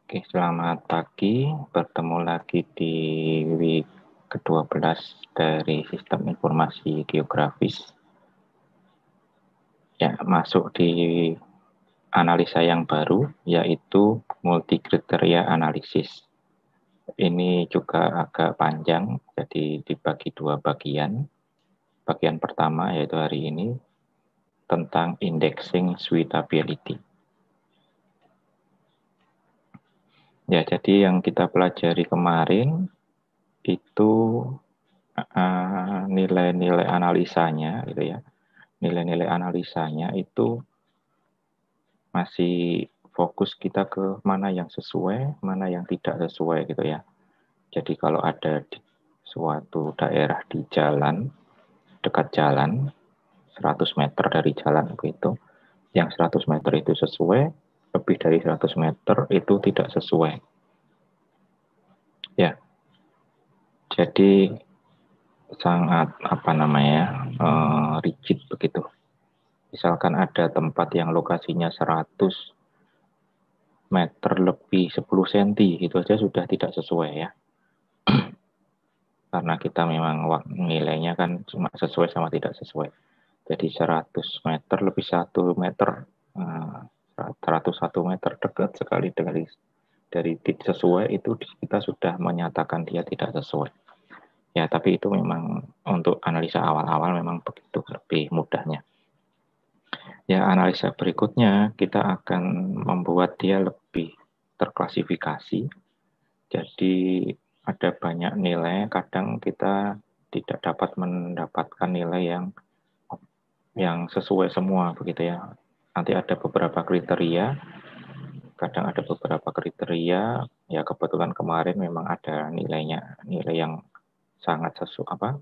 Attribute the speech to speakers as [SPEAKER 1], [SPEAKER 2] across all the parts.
[SPEAKER 1] Oke, selamat pagi. Bertemu lagi di week ke-12 dari Sistem Informasi Geografis. Ya, masuk di analisa yang baru, yaitu multi-kriteria analisis. Ini juga agak panjang, jadi dibagi dua bagian. Bagian pertama, yaitu hari ini, tentang indexing suitability. Ya, jadi yang kita pelajari kemarin itu nilai-nilai analisanya gitu ya. Nilai-nilai analisanya itu masih fokus kita ke mana yang sesuai, mana yang tidak sesuai gitu ya. Jadi kalau ada di suatu daerah di jalan, dekat jalan, 100 meter dari jalan begitu, yang 100 meter itu sesuai, lebih dari 100 meter itu tidak sesuai. Ya, jadi sangat rigid begitu. Misalkan ada tempat yang lokasinya 100 meter lebih 10 cm, itu aja sudah tidak sesuai ya. Karena kita memang nilainya kan cuma sesuai sama tidak sesuai. Jadi 100 meter lebih 1 meter, 101 meter dekat sekali dari sesuai itu kita sudah menyatakan dia tidak sesuai. Ya, tapi itu memang untuk analisa awal-awal memang begitu lebih mudahnya. Ya, analisa berikutnya kita akan membuat dia lebih terklasifikasi. Jadi ada banyak nilai, kadang kita tidak dapat mendapatkan nilai yang sesuai semua begitu ya. Nanti ada beberapa kriteria, kadang ada beberapa kriteria, ya kebetulan kemarin memang ada nilai yang sangat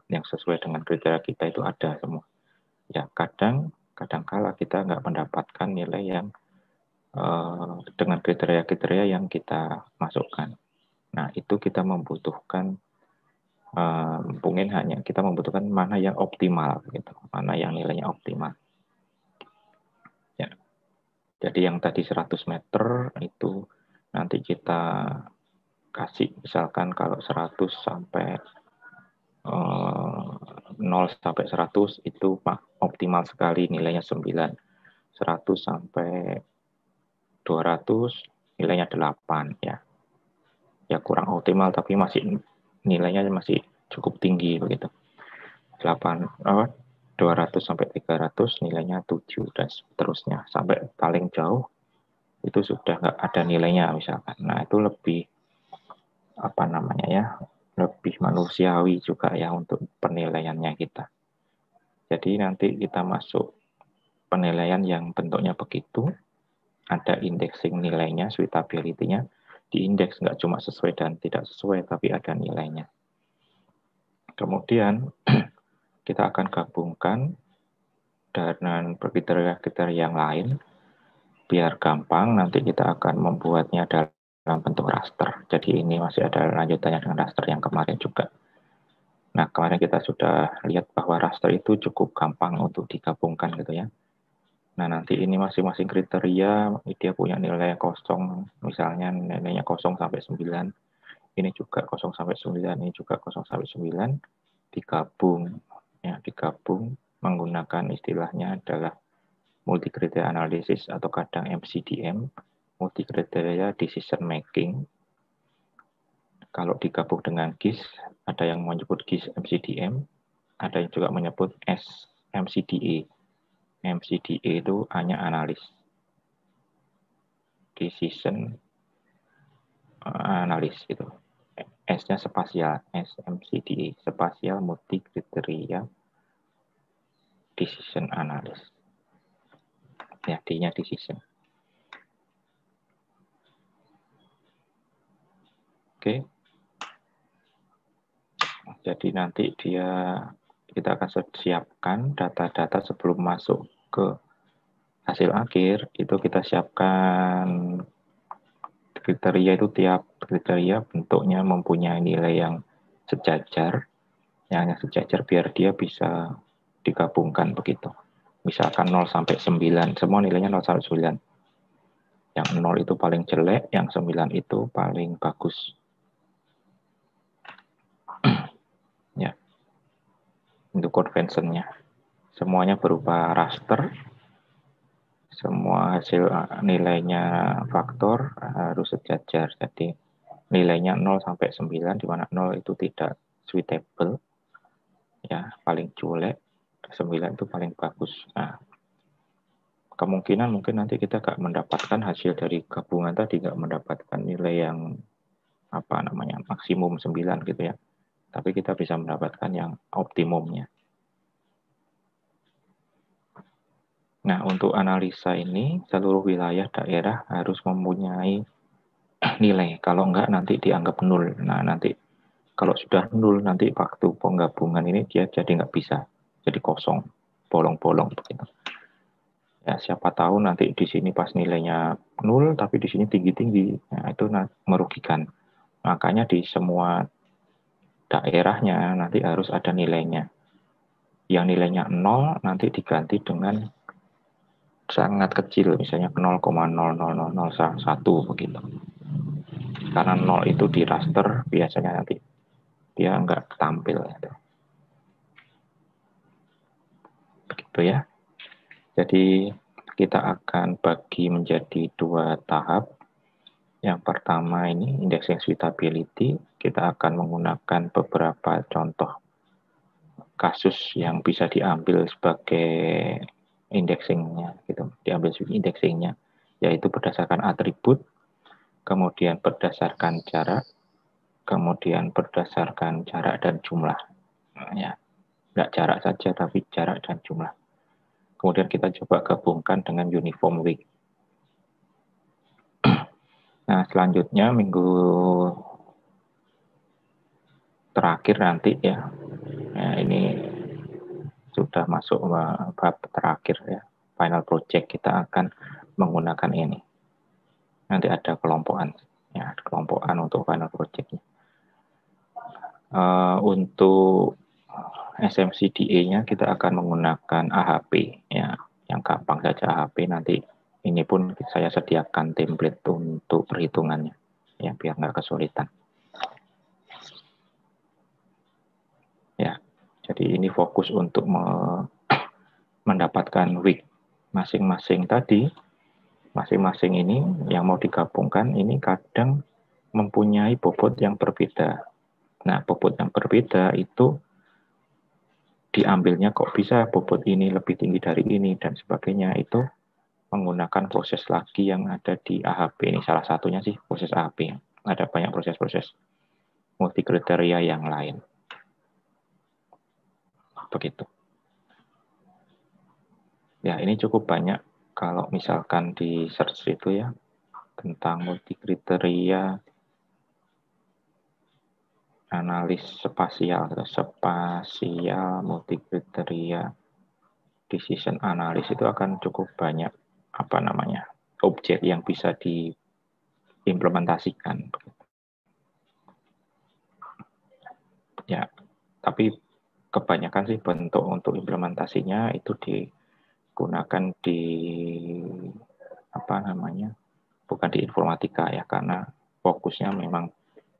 [SPEAKER 1] yang sesuai dengan kriteria kita itu ada semua. Ya kadang-kala kita nggak mendapatkan nilai yang dengan kriteria-kriteria yang kita masukkan. Nah, itu kita membutuhkan mungkin hanya kita membutuhkan mana yang optimal gitu, mana yang nilainya optimal. Ya. Jadi yang tadi 100 meter itu nanti kita kasih misalkan kalau 100 sampai 0 sampai 100 itu optimal sekali nilainya 9. 100 sampai 200 nilainya 8 ya. Ya kurang optimal tapi nilainya masih cukup tinggi begitu. 200 sampai 300 nilainya 7 dan seterusnya sampai paling jauh itu sudah nggak ada nilainya misalkan. Nah, itu lebih lebih manusiawi juga ya untuk penilaiannya kita. Jadi nanti kita masuk penilaian yang bentuknya begitu, ada indexing nilainya, suitability-nya, di indeks nggak cuma sesuai dan tidak sesuai, tapi ada nilainya. Kemudian kita akan gabungkan dengan kriteria-kriteria yang lain, biar gampang nanti kita akan membuatnya dalam bentuk raster. Jadi ini masih ada lanjutannya dengan raster yang kemarin juga. Nah, kemarin kita sudah lihat bahwa raster itu cukup gampang untuk digabungkan gitu ya. Nah, nanti ini masing-masing kriteria, dia punya nilai kosong, misalnya nilainya 0 sampai 9, ini juga 0 sampai 9, ini juga 0 sampai 9, digabung menggunakan istilahnya adalah multi-kriteria analisis atau kadang MCDM, multi-kriteria decision making. Kalau digabung dengan GIS, ada yang menyebut GIS MCDM, ada yang juga menyebut SMCDA. MCDA itu hanya analis. Decision analis gitu. S-nya spasial, SMCDA, spasial multi kriteria decision analis. Ya, D-nya decision. Oke. Jadi nanti kita akan siapkan data-data sebelum masuk ke hasil akhir, itu kita siapkan kriteria itu tiap kriteria bentuknya mempunyai nilai yang sejajar, biar dia bisa digabungkan begitu. Misalkan 0 sampai 9, semua nilainya 0 sampai 9. Yang 0 itu paling jelek, yang 9 itu paling bagus. Ya, itu conventionnya. Semuanya berupa raster. Semua hasil nilainya faktor harus sejajar. Jadi nilainya 0 sampai 9, di mana 0 itu tidak suitable, ya paling jelek, 9 itu paling bagus. Nah, kemungkinan mungkin nanti kita nggak mendapatkan hasil dari gabungan tadi, nggak mendapatkan nilai yang maksimum 9 gitu ya. Tapi kita bisa mendapatkan yang optimumnya. Nah, untuk analisa ini, seluruh wilayah daerah harus mempunyai nilai. Kalau enggak, nanti dianggap nol. Nah, nanti kalau sudah nol, nanti waktu penggabungan ini dia jadi nggak bisa. Jadi kosong, bolong-bolong begitu. Ya, siapa tahu nanti di sini pas nilainya nol, tapi di sini tinggi-tinggi. Nah, itu merugikan. Makanya di semua daerahnya nanti harus ada nilainya. Yang nilainya 0 nanti diganti dengan sangat kecil, misalnya 0,00001 begitu. Karena 0 itu di raster biasanya nanti dia nggak tampil. Begitu ya. Jadi kita akan bagi menjadi 2 tahap. Yang pertama ini indexing suitability, kita akan menggunakan beberapa contoh kasus yang bisa diambil sebagai indexingnya, gitu. Diambil indexingnya, yaitu berdasarkan atribut, kemudian berdasarkan jarak, kemudian berdasarkan jarak dan jumlah. Nah, ya, nggak jarak saja, tapi jarak dan jumlah. Kemudian kita coba gabungkan dengan uniform weight. Nah, selanjutnya minggu terakhir nanti ya, ini sudah masuk bab terakhir ya, final project, kita akan menggunakan ini. Nanti ada kelompokan, ya, kelompokan untuk final project. Untuk SMCDA-nya kita akan menggunakan AHP, ya, yang gampang saja AHP. Nanti ini pun saya sediakan template untuk perhitungannya, ya, biar nggak kesulitan. Ya, jadi ini fokus untuk mendapatkan week masing-masing tadi. Masing-masing ini yang mau digabungkan ini kadang mempunyai bobot yang berbeda. Nah, bobot yang berbeda itu diambilnya kok bisa bobot ini lebih tinggi dari ini dan sebagainya, itu menggunakan proses lagi yang ada di AHP. Ini salah satunya sih proses AHP. Ada banyak proses-proses multi kriteria yang lain. Begitu. Ya, ini cukup banyak kalau misalkan di search itu ya, tentang multi kriteria analis spasial multi kriteria decision analis, itu akan cukup banyak objek yang bisa diimplementasikan. Ya, tapi kebanyakan sih bentuk untuk implementasinya itu digunakan di bukan di informatika ya, karena fokusnya memang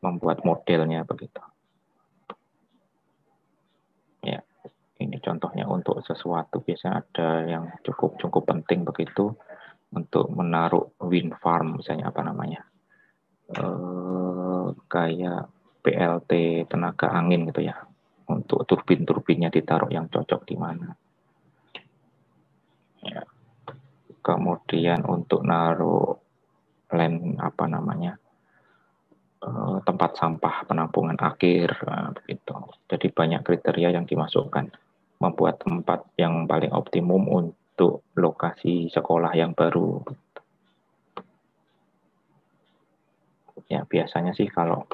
[SPEAKER 1] membuat modelnya begitu. Ya, ini contohnya untuk sesuatu biasanya ada yang cukup penting begitu, untuk menaruh wind farm misalnya kayak PLT tenaga angin gitu ya, untuk turbin-turbinnya ditaruh yang cocok di mana. Ya. Kemudian untuk naruh land tempat sampah penampungan akhir begitu. Jadi banyak kriteria yang dimasukkan, membuat tempat yang paling optimum untuk lokasi sekolah yang baru. Ya, biasanya sih kalau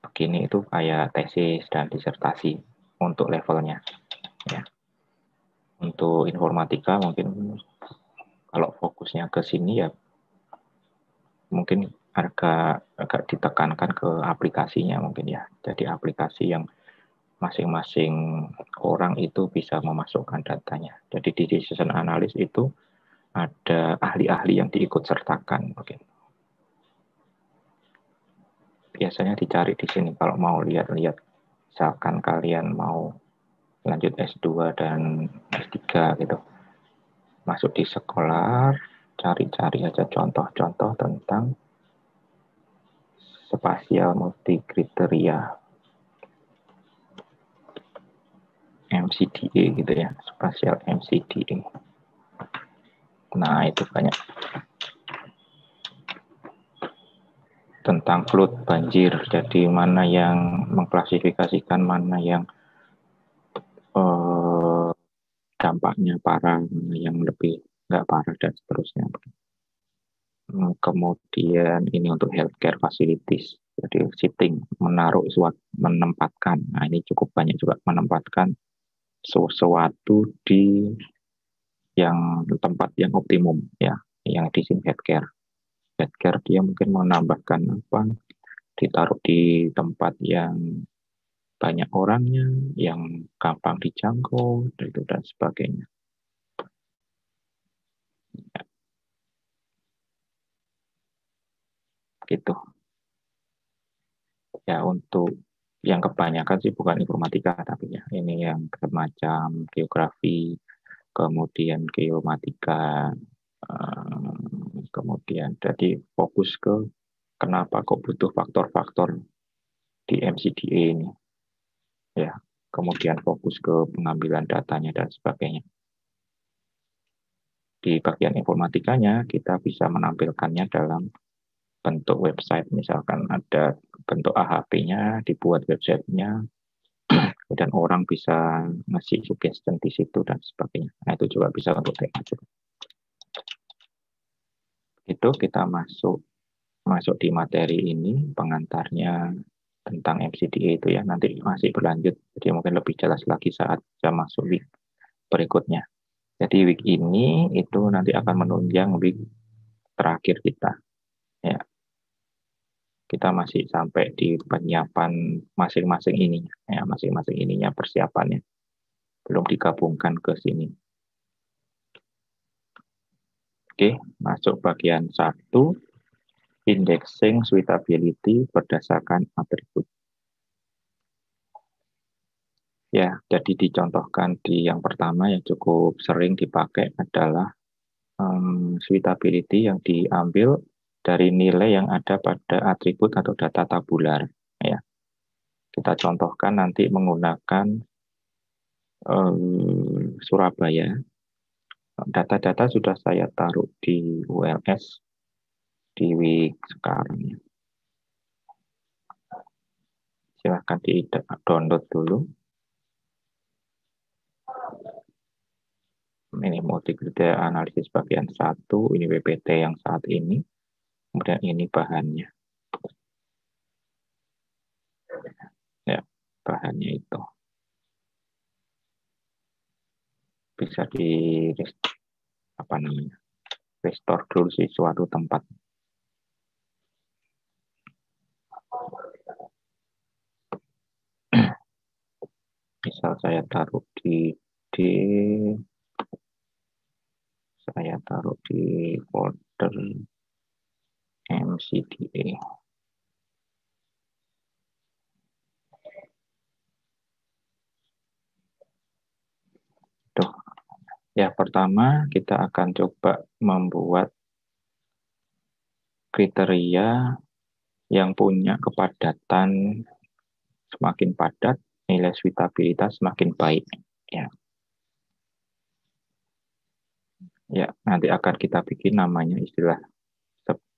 [SPEAKER 1] begini itu kayak tesis dan disertasi untuk levelnya. Ya. Untuk informatika mungkin kalau fokusnya ke sini ya mungkin agak ditekankan ke aplikasinya mungkin ya. Jadi aplikasi yang masing-masing orang itu bisa memasukkan datanya. Jadi di decision analysis itu ada ahli-ahli yang diikut sertakan. Biasanya dicari di sini kalau mau lihat-lihat, misalkan kalian mau lanjut S2 dan S3 gitu. Masuk di sekolah, cari-cari aja contoh-contoh tentang spasial multikriteria MCDA gitu ya, spasial MCDA. Nah, itu banyak tentang flood banjir. Jadi mana yang mengklasifikasikan mana yang dampaknya parah, mana yang lebih nggak parah dan seterusnya. Kemudian ini untuk healthcare facilities. Jadi sitting, menaruh suatu, menempatkan. Nah, ini cukup banyak juga menempatkan sesuatu di yang tempat yang optimum ya, yang di sini healthcare. Healthcare dia mungkin menambahkan apa? Ditaruh di tempat yang banyak orangnya, yang gampang dijangkau, itu dan sebagainya. Ya, gitu. Ya untuk yang kebanyakan sih bukan informatika tapi ya ini yang semacam geografi, kemudian geomatika, kemudian jadi fokus ke kenapa kok butuh faktor-faktor di MCDA ini ya, kemudian fokus ke pengambilan datanya dan sebagainya. Di bagian informatikanya kita bisa menampilkannya dalam bentuk website, misalkan ada bentuk AHP-nya, dibuat websitenya, dan orang bisa ngasih suggestion di situ dan sebagainya. Nah, itu juga bisa untuk TA juga. Itu kita masuk di materi ini, pengantarnya tentang MCDA itu ya, nanti masih berlanjut, jadi mungkin lebih jelas lagi saat kita masuk week berikutnya. Jadi week ini itu nanti akan menunjang week terakhir kita. Ya, kita masih sampai di penyiapan masing-masing ininya, ya masing-masing ininya persiapannya belum digabungkan ke sini. Oke, masuk bagian 1, indexing suitability berdasarkan atribut. Ya, jadi dicontohkan di yang pertama yang cukup sering dipakai adalah suitability yang diambil dari nilai yang ada pada atribut atau data tabular. Ya, kita contohkan nanti menggunakan Surabaya. Data-data sudah saya taruh di ULS di week sekarang. Silahkan di-download dulu. Ini multikriteria analisis bagian 1, ini WPT yang saat ini, kemudian ini bahannya. Ya, bahannya itu. Bisa di apa namanya? Restore dulu sih suatu tempat. Misal saya taruh saya taruh di folder MCDA. Tuh. Ya, pertama kita akan coba membuat kriteria yang punya kepadatan semakin padat, nilai suitabilitas semakin baik. Ya. Ya, nanti akan kita bikin namanya istilah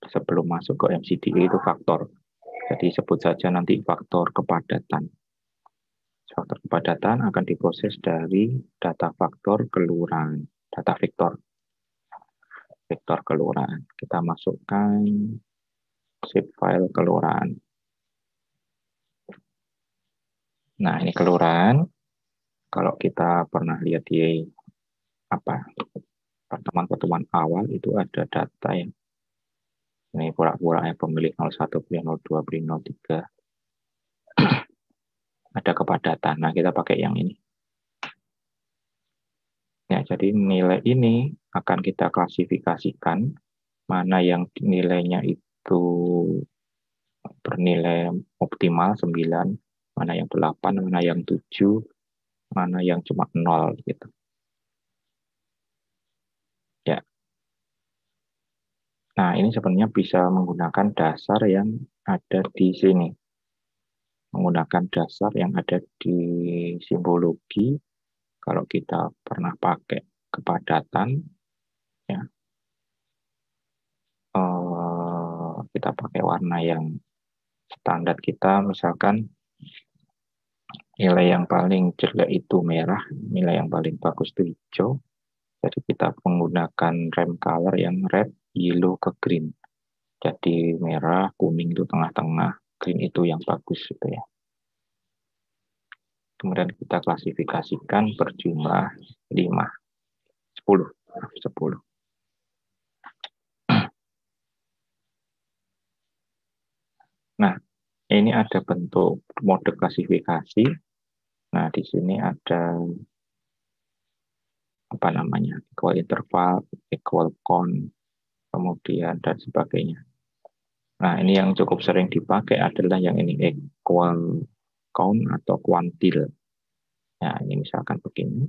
[SPEAKER 1] sebelum masuk ke MCDA itu faktor. Jadi sebut saja nanti faktor kepadatan. Faktor kepadatan akan diproses dari data faktor kelurahan, data vektor kelurahan. Kita masukkan zip file kelurahan. Nah, ini kelurahan. Kalau kita pernah lihat di pertemuan-pertemuan awal itu ada data yang ini pura-pura pemilih 01, pemilih 02, pemilih 03. Ada kepadatan. Nah, kita pakai yang ini. Ya, jadi nilai ini akan kita klasifikasikan mana yang nilainya itu bernilai optimal 9, mana yang 8, mana yang 7, mana yang cuma 0 gitu. Ya. Nah, ini sebenarnya bisa menggunakan dasar yang ada di sini. Menggunakan dasar yang ada di simbologi. Kalau kita pernah pakai kepadatan, ya, kita pakai warna yang standar kita, misalkan nilai yang paling jelek itu merah, nilai yang paling bagus itu hijau. Jadi kita menggunakan rem color yang red, yellow ke green. Jadi merah, kuning itu tengah-tengah, green itu yang bagus gitu ya. Kemudian kita klasifikasikan berjumlah 5, 10. Nah, ini ada bentuk mode klasifikasi. Nah, di sini ada apa namanya, equal interval, equal count, kemudian dan sebagainya. Nah, ini yang cukup sering dipakai adalah yang ini, equal count atau kuantil. Nah, ini misalkan begini.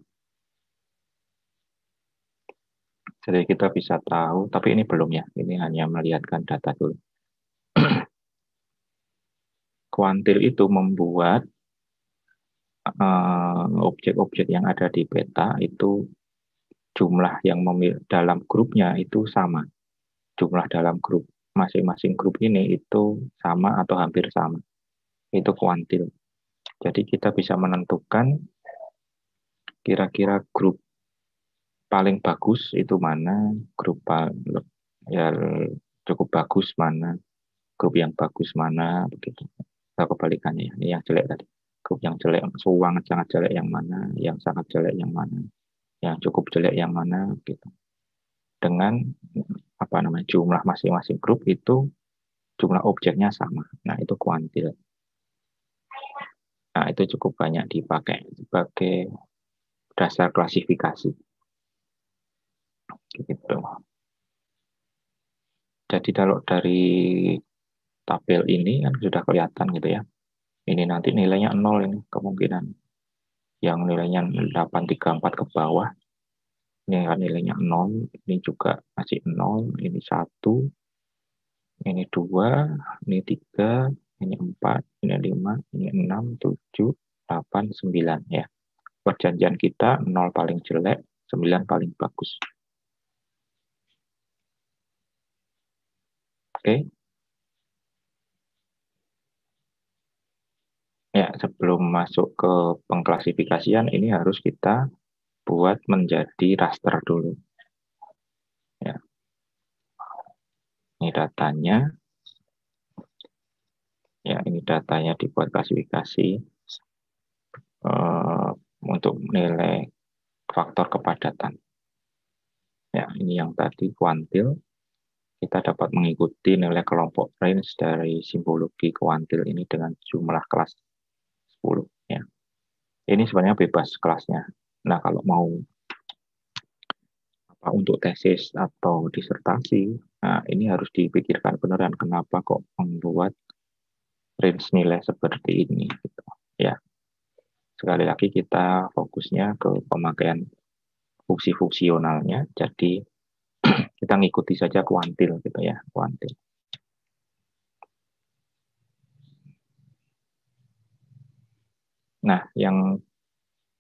[SPEAKER 1] Jadi kita bisa tahu, tapi ini belum ya, ini hanya melihatkan data dulu. Kuantil itu membuat objek-objek yang ada di peta itu jumlah yang dalam grupnya itu sama. Jumlah dalam grup masing-masing grup ini itu sama atau hampir sama. Itu kuantil. Jadi kita bisa menentukan kira-kira grup paling bagus itu mana, grup yang cukup bagus mana, grup yang bagus mana, begitu. Atau kebalikannya, ini yang jelek tadi. Grup yang jelek, sangat jelek yang mana, yang sangat jelek yang mana, yang cukup jelek yang mana, gitu. Dengan apa namanya, jumlah masing-masing grup itu jumlah objeknya sama. Nah, itu kuantil. Nah, itu cukup banyak dipakai sebagai dasar klasifikasi. Gitu. Jadi kalau dari tabel ini kan sudah kelihatan gitu ya. Ini nanti nilainya 0 ini kemungkinan. Yang nilainya 834 ke bawah. Ini kan nilainya 0, ini juga masih 0, ini 1, ini 2, ini 3, ini 4, ini 5, ini 6, 7, 8, 9 ya. Perjanjian kita 0 paling jelek, 9 paling bagus. Oke. Ya, sebelum masuk ke pengklasifikasian, ini harus kita buat menjadi raster dulu. Ya. Ini datanya. Ya, ini datanya dibuat klasifikasi untuk nilai faktor kepadatan. Ya, ini yang tadi kuantil. Kita dapat mengikuti nilai kelompok range dari simbologi kuantil ini dengan jumlah kelas 10. Ya. Ini sebenarnya bebas kelasnya. Nah, kalau mau untuk tesis atau disertasi, nah ini harus dipikirkan beneran kenapa kok membuat range nilai seperti ini. Gitu. Ya, sekali lagi kita fokusnya ke pemakaian fungsi fungsionalnya. Jadi kita ngikuti saja kuantil gitu ya, kuantil. Nah, yang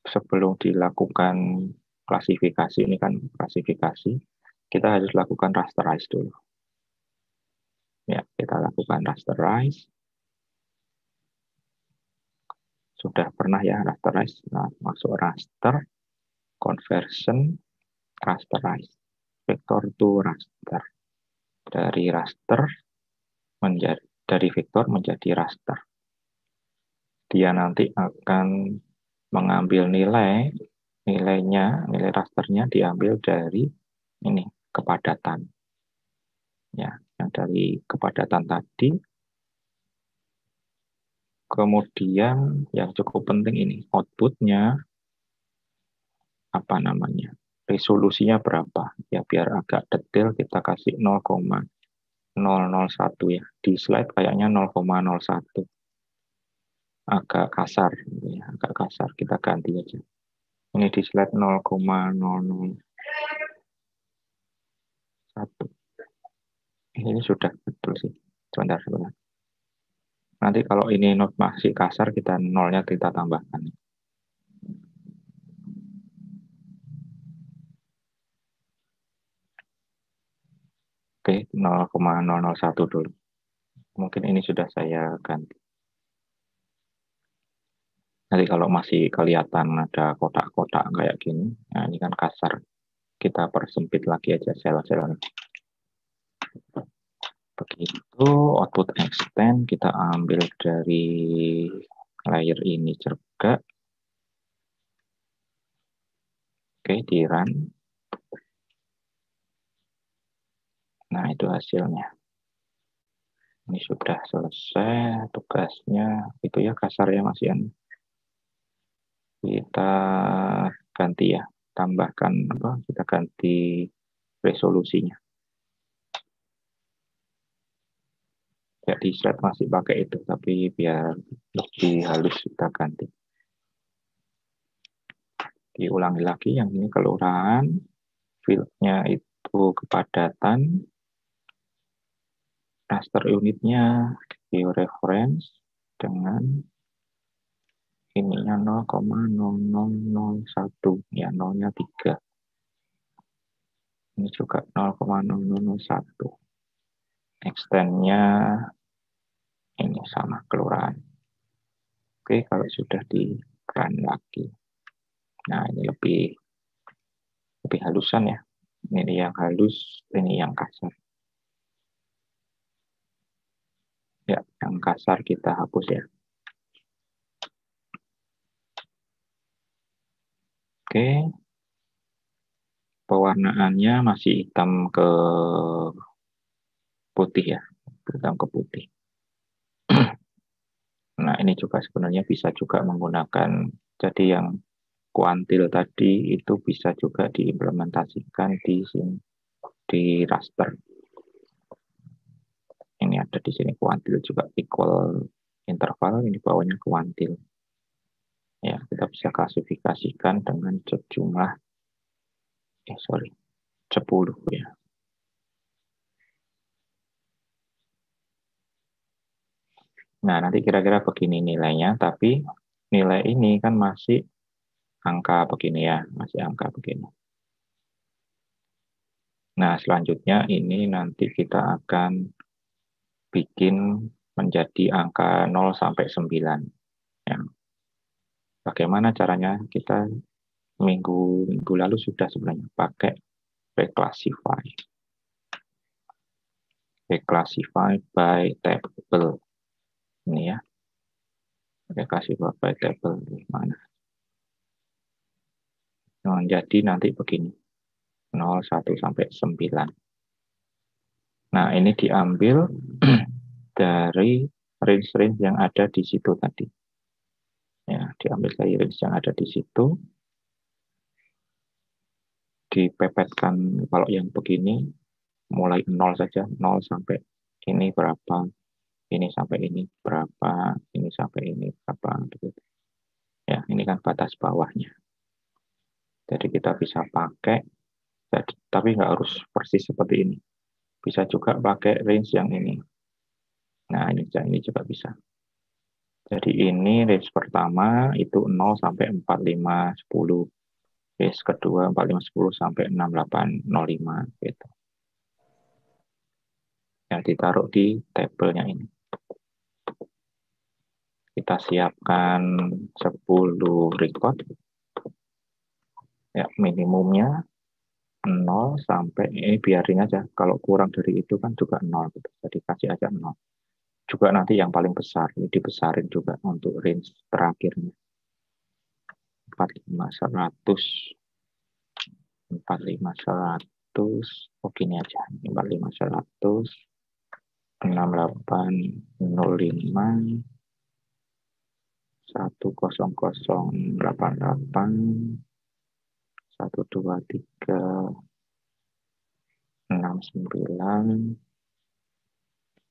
[SPEAKER 1] sebelum dilakukan klasifikasi ini kan klasifikasi, kita harus lakukan rasterize dulu. Ya, kita lakukan rasterize. Sudah pernah ya rasterize. Nah, masuk raster, conversion, rasterize. Vector to raster. Dari raster dari vektor menjadi raster. Dia nanti akan mengambil nilainya, nilai rasternya diambil dari ini kepadatan. Ya, yang dari kepadatan tadi. Kemudian yang cukup penting ini outputnya apa namanya? resolusinya berapa. Ya biar agak detail kita kasih 0,001 ya. Di slide kayaknya 0,01. Agak kasar, ya, agak kasar. Kita ganti aja. Ini di slide 0,001. Ini sudah betul sih. Sebentar. Nanti kalau ini masih kasar, kita nolnya kita tambahkan. Oke, 0,001 dulu. Mungkin ini sudah saya ganti. Nanti kalau masih kelihatan ada kotak-kotak kayak gini, nah ini kan kasar. Kita persempit lagi aja sel-selnya. Begitu, output extend kita ambil dari layer ini juga. Oke, di run. Nah, itu hasilnya. Ini sudah selesai tugasnya. Itu ya kasar ya Mas Ian. Kita ganti ya, tambahkan apa? Kita ganti resolusinya. Ya di slide masih pakai itu, tapi biar lebih halus kita ganti. Diulangi lagi, yang ini kelurahan, field-nya itu kepadatan, raster unitnya georeference dengan ininya 0,0001, ya nolnya 3. Ini juga 0,0001. Extend-nya ini sama kelurahan. Oke, kalau sudah di run lagi. Nah, ini lebih halusan ya. Ini yang halus, ini yang kasar. Ya, yang kasar kita hapus ya. Oke. Pewarnaannya masih hitam ke putih ya. Hitam ke putih. Nah, ini juga sebenarnya bisa juga menggunakan, jadi yang kuantil tadi itu bisa juga diimplementasikan di sini, di raster. Ini ada di sini kuantil juga equal interval, ini bawahnya kuantil. Ya, kita bisa klasifikasikan dengan sejumlah 10 ya. Nah, nanti kira-kira begini nilainya, tapi nilai ini kan masih angka begini ya, masih angka begini. Nah, selanjutnya ini nanti kita akan bikin menjadi angka 0 sampai 9. Ya. Bagaimana caranya? Kita minggu lalu sudah sebenarnya pakai reclassify. Reclassify by table. Ini ya. Reclassify by table. Mana? Nah, jadi nanti begini. 0, 1 sampai 9. Nah, ini diambil dari range-range yang ada di situ tadi. Ya, diambil dari range yang ada di situ. Dipepetkan kalau yang begini mulai 0 saja, 0 sampai ini berapa, ini sampai ini berapa, ini sampai ini berapa, begitu. Ya, ini kan batas bawahnya. Jadi kita bisa pakai, tapi nggak harus persis seperti ini. Bisa juga pakai range yang ini. Nah, ini juga bisa. Jadi ini range pertama itu 0 sampai 45, 10. Range kedua 45, 10 sampai 68, 05 gitu. Yang ditaruh di tabelnya ini. Kita siapkan 10 record. Ya, minimumnya 0 sampai ini biarin aja. Kalau kurang dari itu kan juga 0 gitu. Jadi kasih aja 0. Juga nanti yang paling besar ini dibesarin juga untuk range terakhirnya. 45 100 45 100 oh gini aja 45 100 6805 10088 1, 2, 3, 6, 9,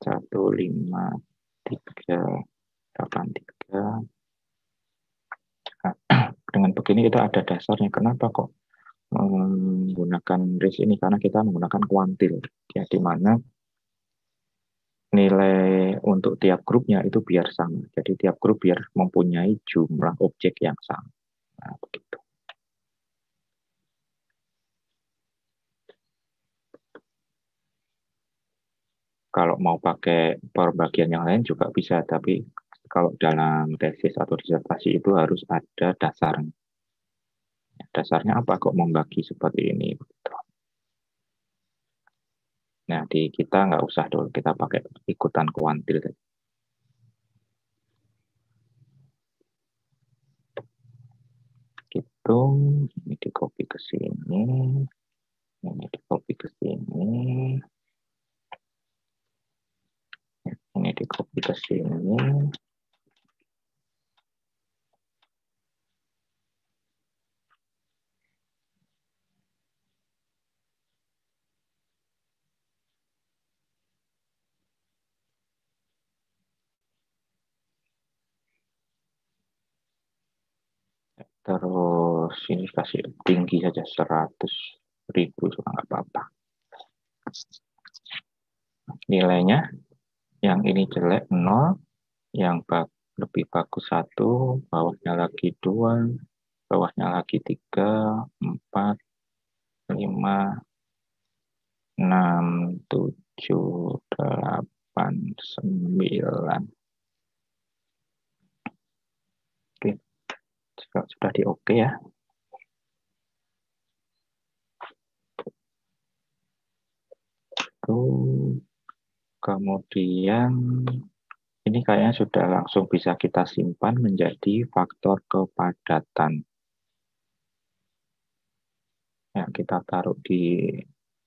[SPEAKER 1] 1, 5, 3, 8, 3. Nah, dengan begini kita ada dasarnya. Kenapa kok menggunakan range ini? Karena kita menggunakan kuantil, ya, di mana nilai untuk tiap grupnya itu biar sama. Jadi tiap grup biar mempunyai jumlah objek yang sama. Nah, begitu. Kalau mau pakai perbagian yang lain juga bisa, tapi kalau dalam tesis atau disertasi itu harus ada dasarnya. Dasarnya apa kok membagi seperti ini? Nah, di kita nggak usah dulu, kita pakai ikutan kuantil. Gitu, ini di copy ke sini, ini di copy ke sini, ini di copy ke sini. Terus ini kasih tinggi saja 100.000 juga nggak apa-apa. Nilainya yang ini jelek 0, yang lebih bagus 1, bawahnya lagi 2, bawahnya lagi 3, 4, 5, 6, 7, 8, 9. Oke, sudah di oke ya. Kemudian ini kayaknya sudah langsung bisa kita simpan menjadi faktor kepadatan. Ya, kita taruh di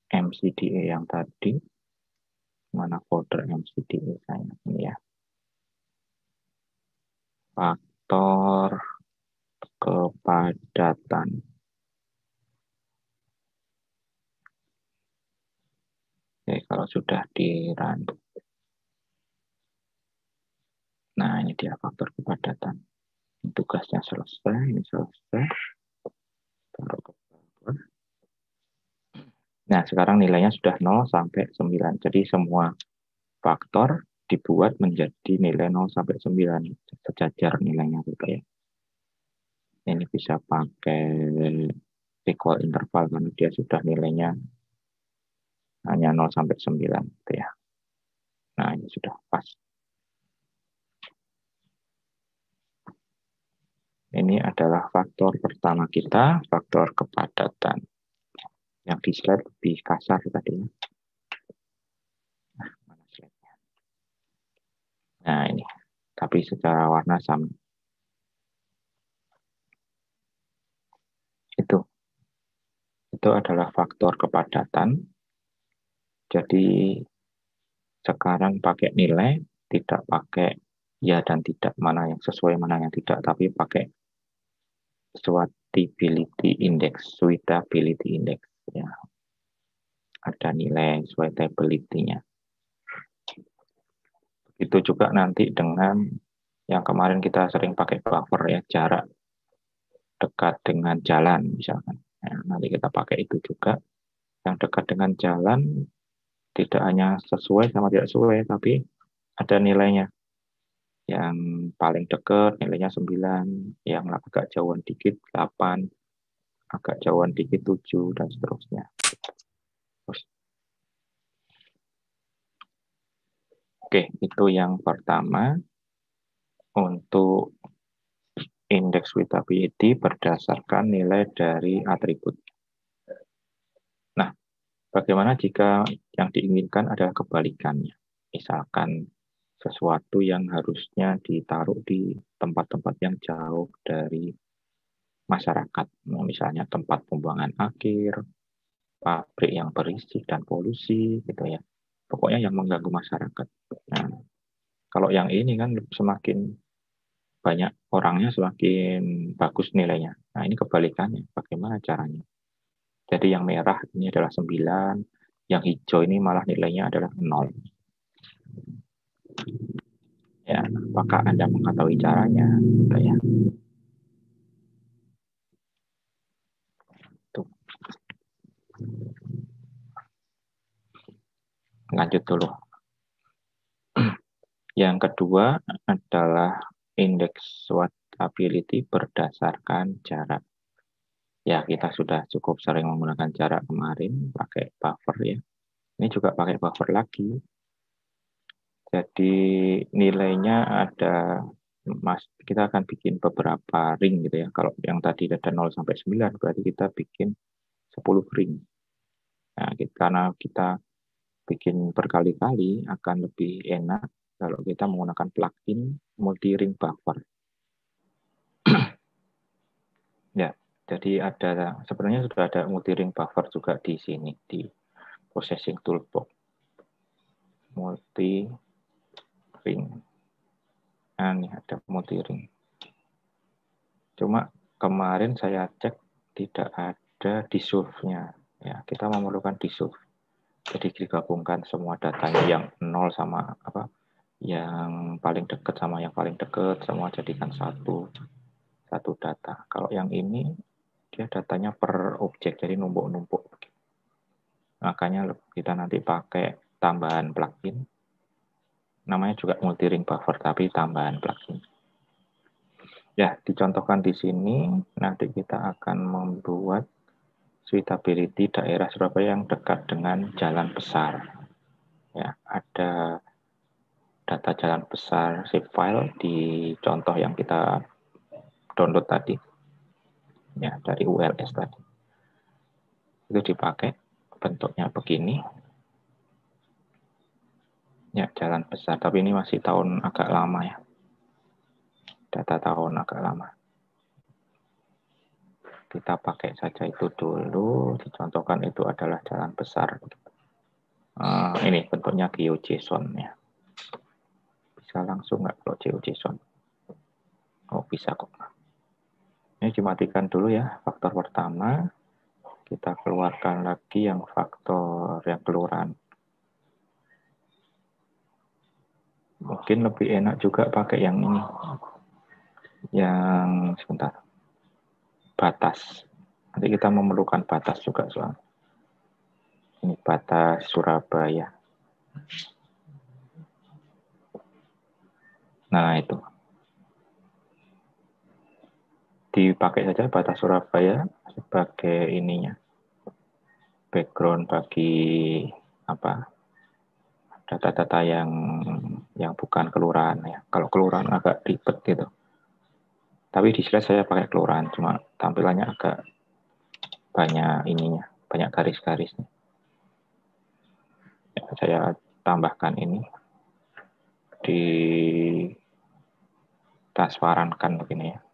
[SPEAKER 1] MCDA yang tadi. Mana folder MCDA saya ini ya. Faktor kepadatan. Oke, kalau sudah di run. Nah, ini dia faktor kepadatan. Tugasnya selesai, ini selesai. Taruh ke bawah. Nah, sekarang nilainya sudah 0 sampai 9. Jadi semua faktor dibuat menjadi nilai 0 sampai 9. Sejajar nilainya gitu ya. Ini bisa pakai equal interval karena dia sudah nilainya hanya 0 sampai 9 gitu ya. Nah, ini sudah pas. Ini adalah faktor pertama kita, faktor kepadatan. Yang di slide lebih kasar tadi. Nah, mana slide-nya? Nah, ini. Tapi secara warna sama. Itu adalah faktor kepadatan. Jadi sekarang pakai nilai, tidak pakai ya dan tidak, mana yang sesuai, mana yang tidak, tapi pakai suitability index, ya. Ada nilai suitability-nya. Itu juga nanti dengan yang kemarin kita sering pakai buffer ya, jarak dekat dengan jalan misalkan. Nah, nanti kita pakai itu juga. Yang dekat dengan jalan tidak hanya sesuai sama tidak sesuai, tapi ada nilainya. Yang paling dekat nilainya 9, yang agak jauhan dikit 8, agak jauhan dikit 7, dan seterusnya. Oke, itu yang pertama. Untuk indeks suitability berdasarkan nilai dari atribut. Nah, bagaimana jika yang diinginkan adalah kebalikannya? Misalkan sesuatu yang harusnya ditaruh di tempat-tempat yang jauh dari masyarakat, misalnya tempat pembuangan akhir, pabrik yang berisik dan polusi, gitu ya. Pokoknya yang mengganggu masyarakat. Nah, kalau yang ini kan semakin banyak orangnya, semakin bagus nilainya. Nah, ini kebalikannya. Bagaimana caranya? Jadi yang merah ini adalah 9, yang hijau ini malah nilainya adalah 0. Ya, apakah Anda mengetahui caranya? Gitu ya. Tuh. Lanjut dulu. Yang kedua adalah indeks swappability berdasarkan jarak. Ya, kita sudah cukup sering menggunakan jarak kemarin, pakai buffer ya. Ini juga pakai buffer lagi. Jadi nilainya ada, kita akan bikin beberapa ring gitu ya. Kalau yang tadi ada 0 sampai 9, berarti kita bikin 10 ring. Nah, karena kita bikin berkali-kali akan lebih enak kalau kita menggunakan plugin multi-ring buffer. Ya, jadi sebenarnya sudah ada multi-ring buffer juga di sini, di processing toolbox. Multi-ring. Nah, ini ada multi-ring. Cuma kemarin saya cek tidak ada dissolve-nya. Ya, kita memerlukan dissolve. Jadi digabungkan semua datanya yang 0 sama yang paling dekat sama yang paling dekat, semua jadikan satu data. Kalau yang ini dia datanya per objek, jadi numpuk-numpuk. Makanya kita nanti pakai tambahan plugin. Namanya juga multi-ring buffer, tapi tambahan plugin. Ya, dicontohkan di sini, nanti kita akan membuat suitability daerah Surabaya yang dekat dengan jalan besar. Ya, ada data jalan besar zip file di contoh yang kita download tadi. Ya, dari ULS tadi. Itu dipakai, bentuknya begini. Ya, jalan besar, tapi ini masih tahun agak lama ya. Data tahun agak lama. Kita pakai saja itu dulu, dicontohkan itu adalah jalan besar. Ini bentuknya GeoJSON ya. Bisa langsung nggak kalau GeoJSON? Oh, bisa kok. Ini dimatikan dulu ya, faktor pertama. Kita keluarkan lagi yang faktor yang kelurahan. Mungkin lebih enak juga pakai yang ini. Yang sebentar. Batas. Nanti kita memerlukan batas juga soalnya. Ini batas Surabaya. Nah, itu. Dipakai saja batas Surabaya sebagai ininya. Background bagi data-data yang bukan kelurahan ya. Kalau kelurahan agak ribet gitu. Tapi di slide saya pakai kelurahan, cuma tampilannya agak banyak ininya, banyak garis-garisnya. Ya, saya tambahkan ini di transparankan begini ya.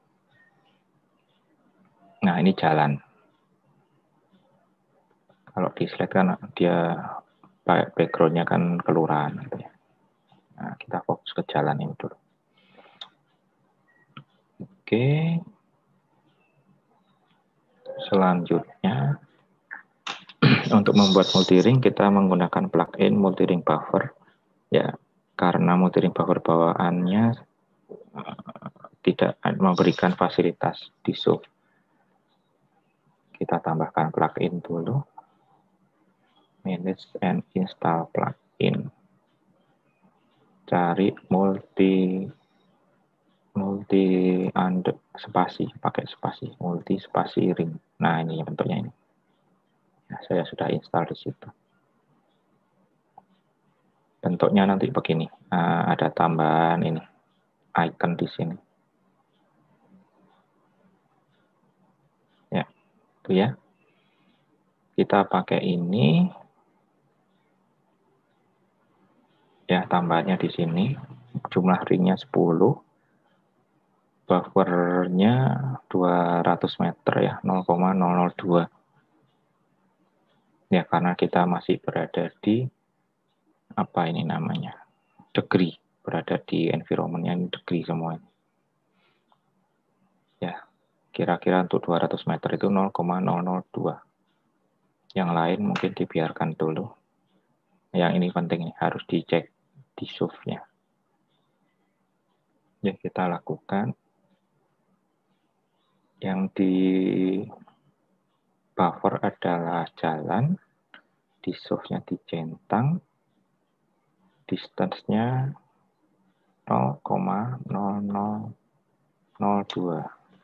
[SPEAKER 1] Nah, ini jalan. Kalau di slide kan dia background-nya kan kelurahan gitu ya. Nah, kita fokus ke jalan ini dulu. Oke. Selanjutnya untuk membuat multi-ring kita menggunakan plugin multi-ring buffer. Ya, karena multi-ring buffer bawaannya tidak memberikan fasilitas dissolve. Kita tambahkan plugin dulu. Manage and install plugin. Cari multi spasi, pakai spasi, multi spasi ring. Nah, ini bentuknya ini. Nah, saya sudah install di situ. Bentuknya nanti begini. Ada tambahan ini, icon di sini. Ya, itu ya. Kita pakai ini. Ya, tambahannya di sini. Jumlah ringnya 10. Buffernya 200 meter ya, 0,002. Ya, karena kita masih berada di ini namanya, degree, berada di environment yang degree semua. Ya, kira-kira untuk 200 meter itu 0,002. Yang lain mungkin dibiarkan dulu. Yang ini penting, harus dicek di SUV-nya. Yang kita lakukan, yang di buffer adalah jalan, di SUV-nya dicentang, distance-nya 0,0002,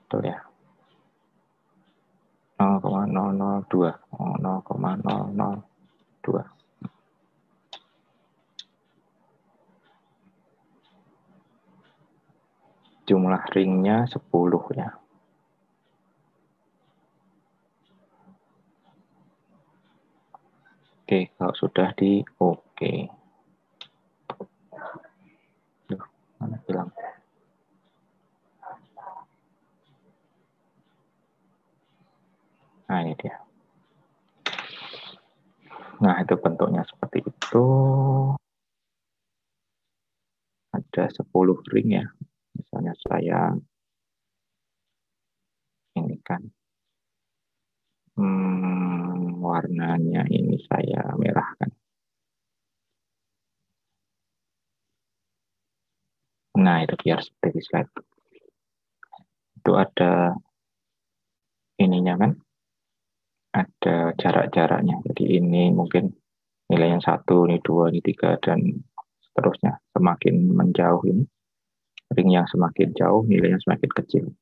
[SPEAKER 1] betul ya? 0,002, 0,002. Jumlah ringnya 10 ya. Oke, kalau sudah di oke. Mana hilang? Nah, ini dia. Nah, itu bentuknya seperti itu. Ada 10 ring ya. Misalnya saya ini kan warnanya ini saya merahkan. Nah, itu biar seperti slide. Itu ada ininya kan, ada jarak-jaraknya. Jadi ini mungkin nilainya 1, ini 2, ini 3, dan seterusnya. Semakin menjauh ini, ring yang semakin jauh, nilainya semakin kecil.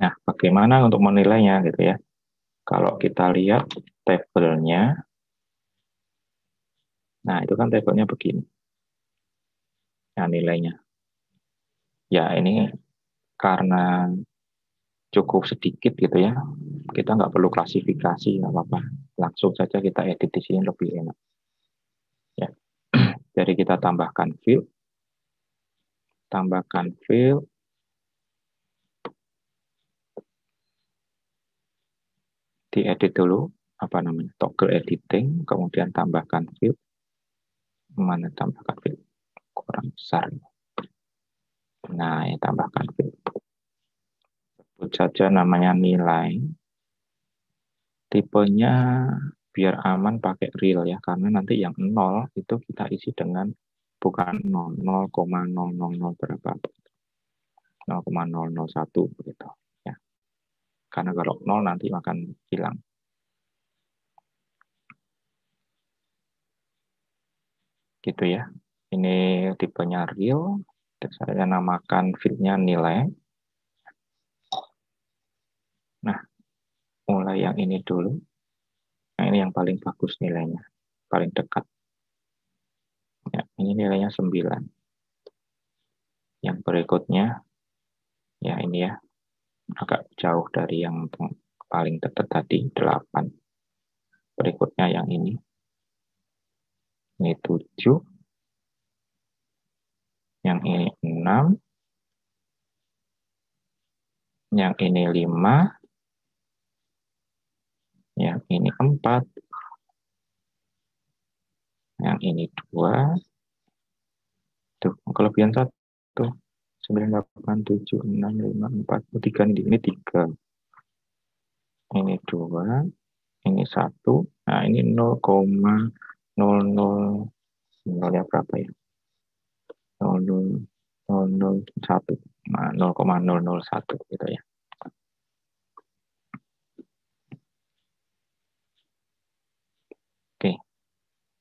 [SPEAKER 1] Nah, bagaimana untuk menilainya gitu ya? Kalau kita lihat tabelnya, nah itu kan tabelnya begini. Nah, nilainya. Ya, ini karena cukup sedikit gitu ya, kita nggak perlu klasifikasi, nggak apa-apa. Langsung saja kita edit di sini lebih enak. Ya. Jadi kita tambahkan field, diedit dulu, apa namanya, toggle editing, kemudian tambahkan field, mana tambahkan field, kurang besar. Nah, ya, tambahkan field. Sebut saja namanya nilai. Tipenya biar aman pakai real ya, karena nanti yang 0 itu kita isi dengan bukan 0, 0,000 berapa, 0,001 begitu ya. Karena kalau 0 nanti akan hilang. Gitu ya. Ini tipenya real. Saya namakan fieldnya nilai. Nah, mulai yang ini dulu. Nah, ini yang paling bagus nilainya. Paling dekat. Ya, ini nilainya 9. Yang berikutnya, ya ini ya, agak jauh dari yang paling dekat tadi, 8. Berikutnya yang ini 7. Yang ini 6. Yang ini 5. Yang ini 4. Yang ini 2. Tuh, kelebihan 1. 9, 8, 7, 6, 5, 4, 3. Ini 3. Ini 2. Ini 1. Nah, ini 0,00. Nolnya berapa ya? 0,001. Nah, 0,001 gitu ya. Oke.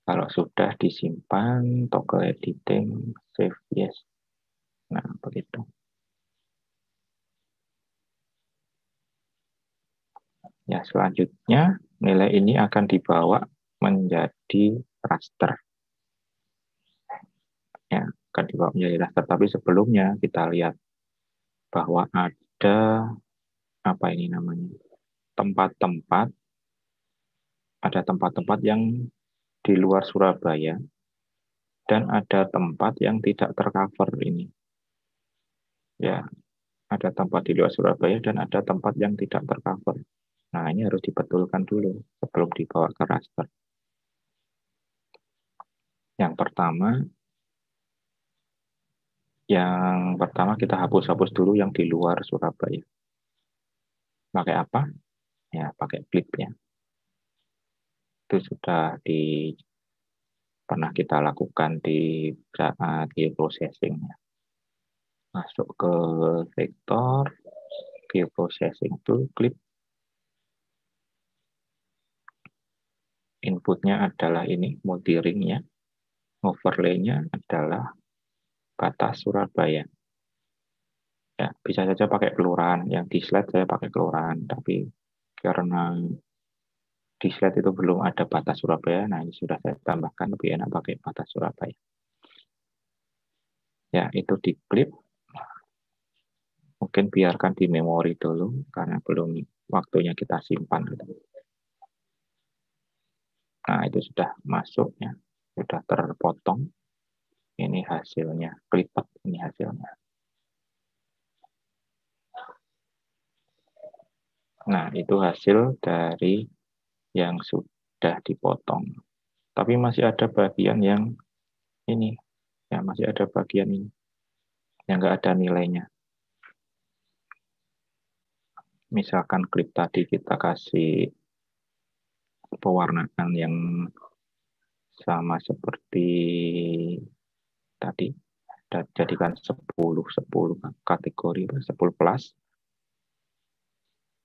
[SPEAKER 1] Kalau sudah disimpan, toggle editing, save yes. Nah, begitu. Ya, selanjutnya nilai ini akan dibawa menjadi raster. Ya, akan dibawa menjadi raster. Tapi sebelumnya kita lihat bahwa ada apa ini namanya? Tempat-tempat, ada tempat-tempat yang di luar Surabaya dan ada tempat yang tidak tercover ini. Ya, ada tempat di luar Surabaya dan ada tempat yang tidak tercover. Nah, ini harus dibetulkan dulu sebelum dibawa ke raster. Yang pertama kita hapus-hapus dulu yang di luar Surabaya. Pakai apa? ya pakai clip ya. Itu sudah pernah kita lakukan di saat geoprocessing ya. Masuk ke vektor geoprocessing tool, clip. Inputnya adalah ini multi-ring-nya, overlay-nya adalah batas Surabaya. Ya, bisa saja pakai kelurahan. Yang di slide saya pakai kelurahan, tapi karena di slide itu belum ada batas Surabaya, nah ini sudah saya tambahkan, lebih enak pakai batas Surabaya. Ya, itu diklip. Mungkin biarkan di memori dulu, karena belum waktunya kita simpan. Nah, itu sudah masuk ya, sudah terpotong. Ini hasilnya, klipat ini hasilnya. Nah, itu hasil dari yang sudah dipotong. Tapi masih ada bagian yang ini, ya masih ada bagian ini, yang nggak ada nilainya. Misalkan klip tadi kita kasih pewarnaan yang sama seperti tadi, jadikan 10 kategori, 10 plus.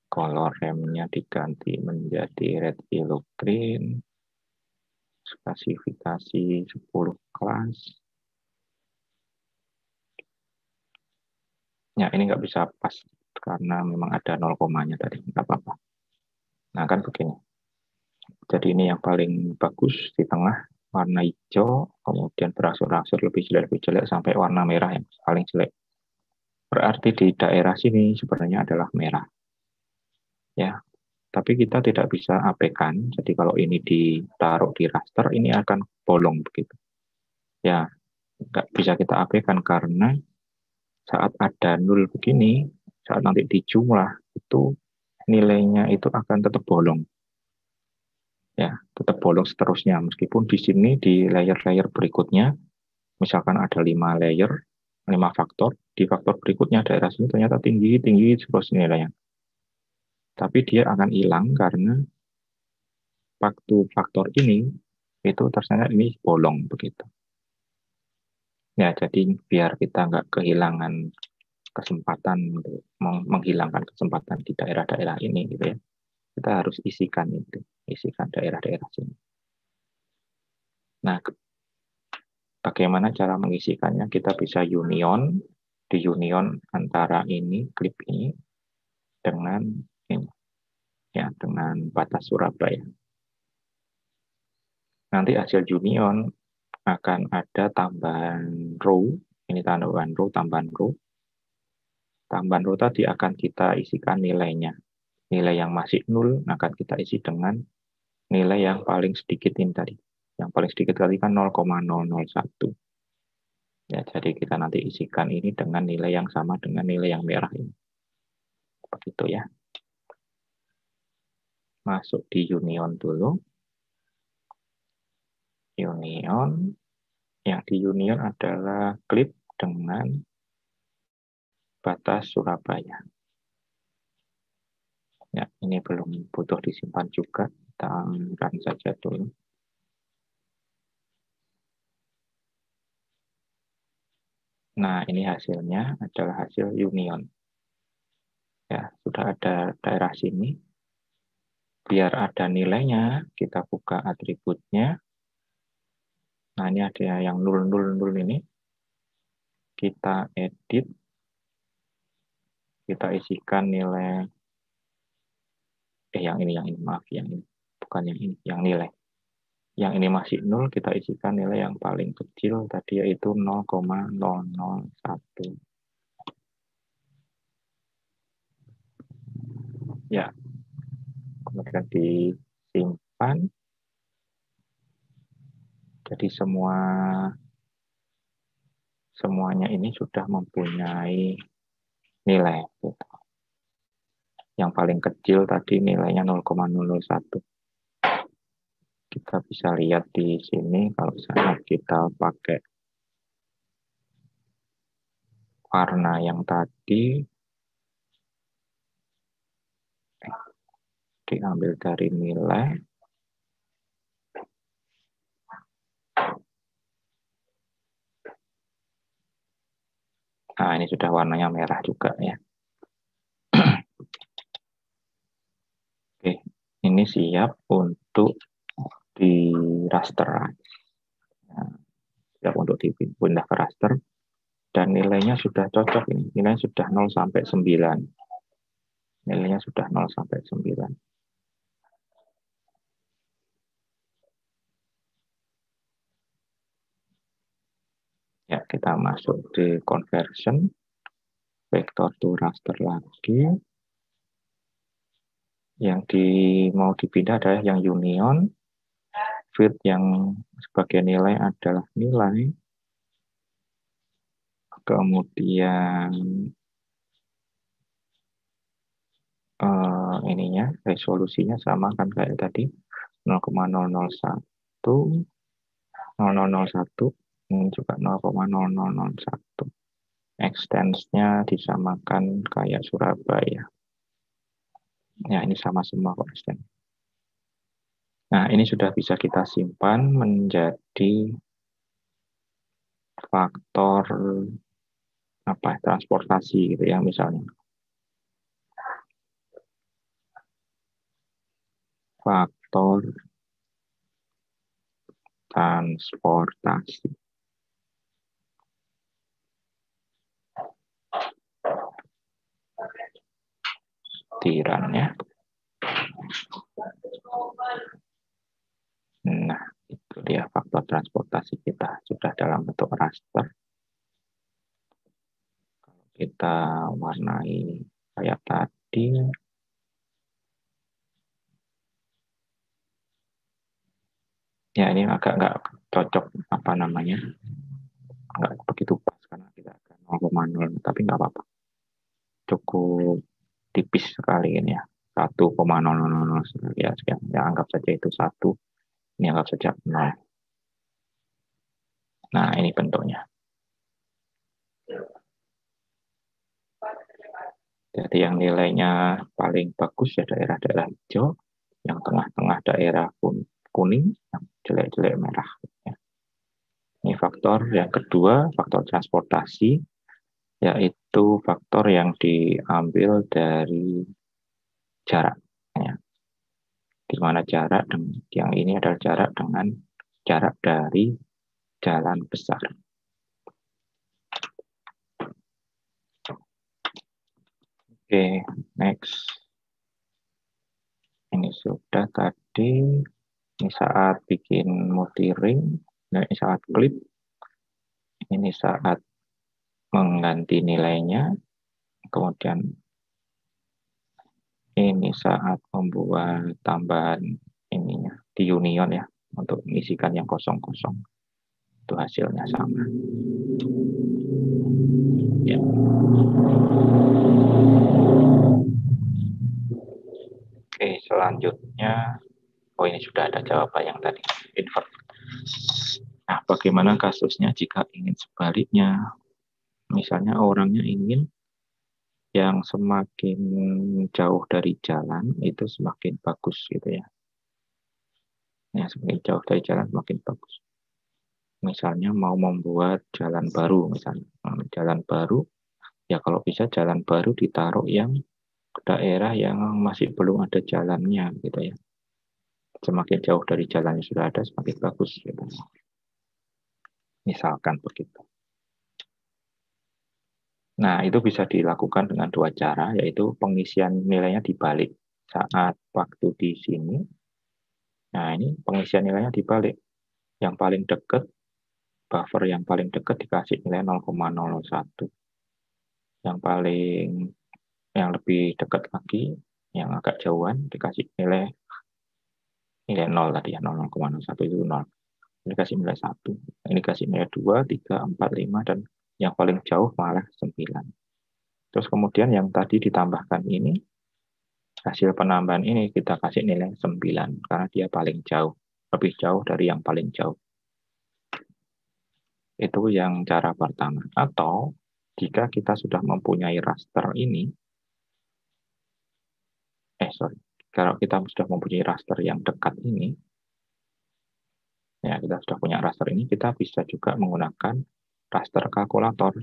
[SPEAKER 1] Color remnya diganti menjadi red, yellow, green. Spesifikasi 10 kelas. Ya, ini nggak bisa pas karena memang ada 0 komanya tadi, nggak apa-apa. Nah, kan begini. Jadi ini yang paling bagus di tengah, warna hijau, kemudian berangsur-angsur lebih jelek sampai warna merah yang paling jelek. Berarti di daerah sini sebenarnya adalah merah. Ya, tapi kita tidak bisa abaikan. Jadi kalau ini ditaruh di raster, ini akan bolong begitu. Ya, nggak bisa kita abaikan karena saat ada nol begini, saat nanti dijumlah itu nilainya itu akan tetap bolong. Ya, tetap bolong seterusnya. Meskipun di sini di layer-layer berikutnya, misalkan ada 5 layer, 5 faktor, di faktor berikutnya daerah sini ternyata tinggi terus nilainya. Tapi dia akan hilang karena waktu faktor ini itu ternyata ini bolong begitu. Ya, jadi biar kita nggak kehilangan kesempatan untuk menghilangkan kesempatan di daerah-daerah ini gitu ya. Kita harus isikan daerah-daerah sini. Nah, bagaimana cara mengisikannya? Kita bisa union, di union antara ini, klip ini, dengan ini, ya, dengan batas Surabaya. Nanti hasil union akan ada tambahan row, ini tambahan row. Tambahan row tadi akan kita isikan nilainya. Nilai yang masih nol akan kita isi dengan nilai yang paling sedikit ini tadi. Yang paling sedikit tadi kan 0,001. Ya, jadi kita nanti isikan ini dengan nilai yang sama dengan nilai yang merah ini. Begitu ya. Masuk di union dulu. Union. Yang di union adalah klip dengan batas Surabaya. Ya, ini belum butuh disimpan juga. Kita run saja dulu. Nah, ini hasilnya adalah hasil union. Ya, sudah ada daerah sini. Biar ada nilainya, kita buka atributnya. Nah, ini ada yang 000 ini. Kita edit. Kita isikan nilai yang ini maaf, yang ini bukan yang ini, yang nilai yang ini masih 0, kita isikan nilai yang paling kecil tadi yaitu 0,001 ya. Kemudian disimpan. Jadi semuanya ini sudah mempunyai nilai gitu. Yang paling kecil tadi nilainya 0,001. Kita bisa lihat di sini kalau misalnya kita pakai warna yang tadi, diambil dari nilai. Nah, ini sudah warnanya merah juga ya. Oke, ini siap untuk di raster. Nah, siap untuk dipindah ke raster. Dan nilainya sudah cocok ini. Nilainya sudah 0 sampai 9. Nilainya sudah 0 sampai 9. Ya, kita masuk di conversion. Vector to raster lagi. Yang mau dipindah adalah yang union. Field yang sebagai nilai adalah nilai. Kemudian ininya resolusinya sama kan kayak tadi 0,001 0001 ini juga 0,0001. Extensnya disamakan kayak Surabaya. Ya, ini sama semua kok extend. Nah, ini sudah bisa kita simpan menjadi faktor apa transportasi gitu ya misalnya. Faktor transportasi. Tirannya. Nah, itu dia faktor transportasi kita sudah dalam bentuk raster. Kalau kita warnai kayak tadi, ya ini agak nggak cocok apa namanya, nggak begitu pas karena kita akan 0,0, tapi nggak apa-apa, cukup tipis sekali ini ya, 1,000 ya, ya anggap saja itu 1, ini anggap saja 0. Nah, ini bentuknya. Jadi yang nilainya paling bagus ya daerah-daerah hijau, yang tengah-tengah daerah kuning, yang jelek-jelek merah. Ini faktor yang kedua, faktor transportasi, yaitu faktor yang diambil dari jarak. Ya. Di mana jarak, yang ini adalah jarak dengan jarak dari jalan besar. Oke, next. Ini sudah tadi. Ini saat bikin multi-ring. Ini saat klip. Ini saat mengganti nilainya. Kemudian ini saat membuat tambahan ininya di union ya. Untuk mengisikan yang kosong-kosong. Itu hasilnya sama. Ya. Oke, selanjutnya, ini sudah ada jawaban yang tadi, invert. Nah, bagaimana kasusnya jika ingin sebaliknya? Misalnya orangnya ingin yang semakin jauh dari jalan itu semakin bagus gitu ya. Ya, semakin jauh dari jalan semakin bagus. Misalnya mau membuat jalan baru, misalnya jalan baru, ya kalau bisa jalan baru ditaruh yang daerah yang masih belum ada jalannya gitu ya. Semakin jauh dari jalannya sudah ada, semakin bagus gitu. Misalkan begitu. Nah, itu bisa dilakukan dengan dua cara, yaitu pengisian nilainya dibalik. Saat waktu di sini, nah ini pengisian nilainya dibalik. Yang paling dekat, buffer yang paling dekat dikasih nilai 0,01. Yang lebih dekat lagi, yang agak jauhan, dikasih nilai 0 tadi ya, 0,01 itu 0. Ini kasih nilai 1. Ini kasih nilai 2, 3, 4, 5, dan yang paling jauh malah 9. Terus kemudian yang tadi ditambahkan ini, hasil penambahan ini kita kasih nilai 9, karena dia paling jauh. Lebih jauh dari yang paling jauh. Itu yang cara pertama. Atau, jika kita sudah mempunyai raster ini, Kalau kita sudah mempunyai raster yang dekat ini, ya kita sudah punya raster ini, kita bisa juga menggunakan raster kalkulator.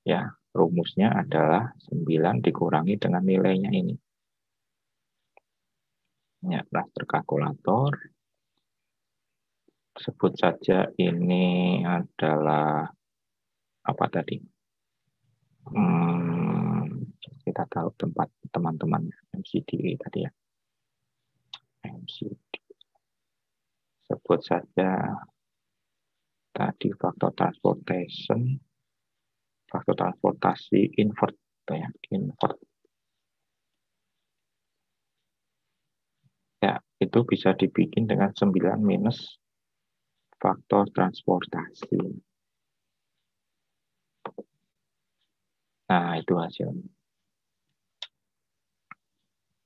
[SPEAKER 1] Ya, rumusnya adalah 9 dikurangi dengan nilainya ini. Ya, raster kalkulator. Sebut saja ini adalah apa tadi? Kita tahu tempat teman-teman MCD tadi ya. MCD. Sebut saja tadi faktor transportasi invert ya, invert. Ya, itu bisa dibikin dengan 9 minus faktor transportasi. Nah, itu hasilnya.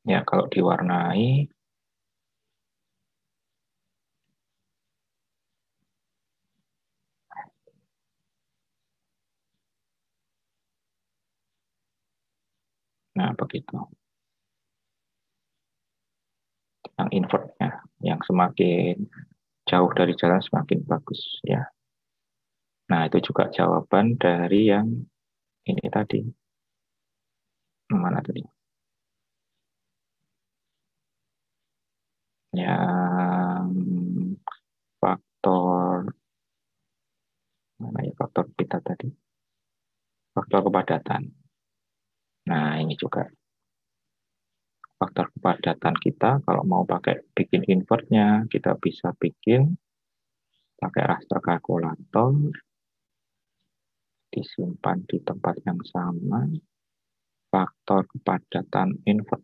[SPEAKER 1] Ya, kalau diwarnai, nah begitu. Yang invertnya, yang semakin jauh dari jalan semakin bagus ya. Nah, itu juga jawaban dari yang ini tadi. Mana tadi? Yang faktor mana ya, faktor kita tadi? Faktor kepadatan. Nah, ini juga faktor kepadatan kita. Kalau mau pakai bikin invertnya, kita bisa bikin pakai raster kalkulator, disimpan di tempat yang sama, faktor kepadatan invert.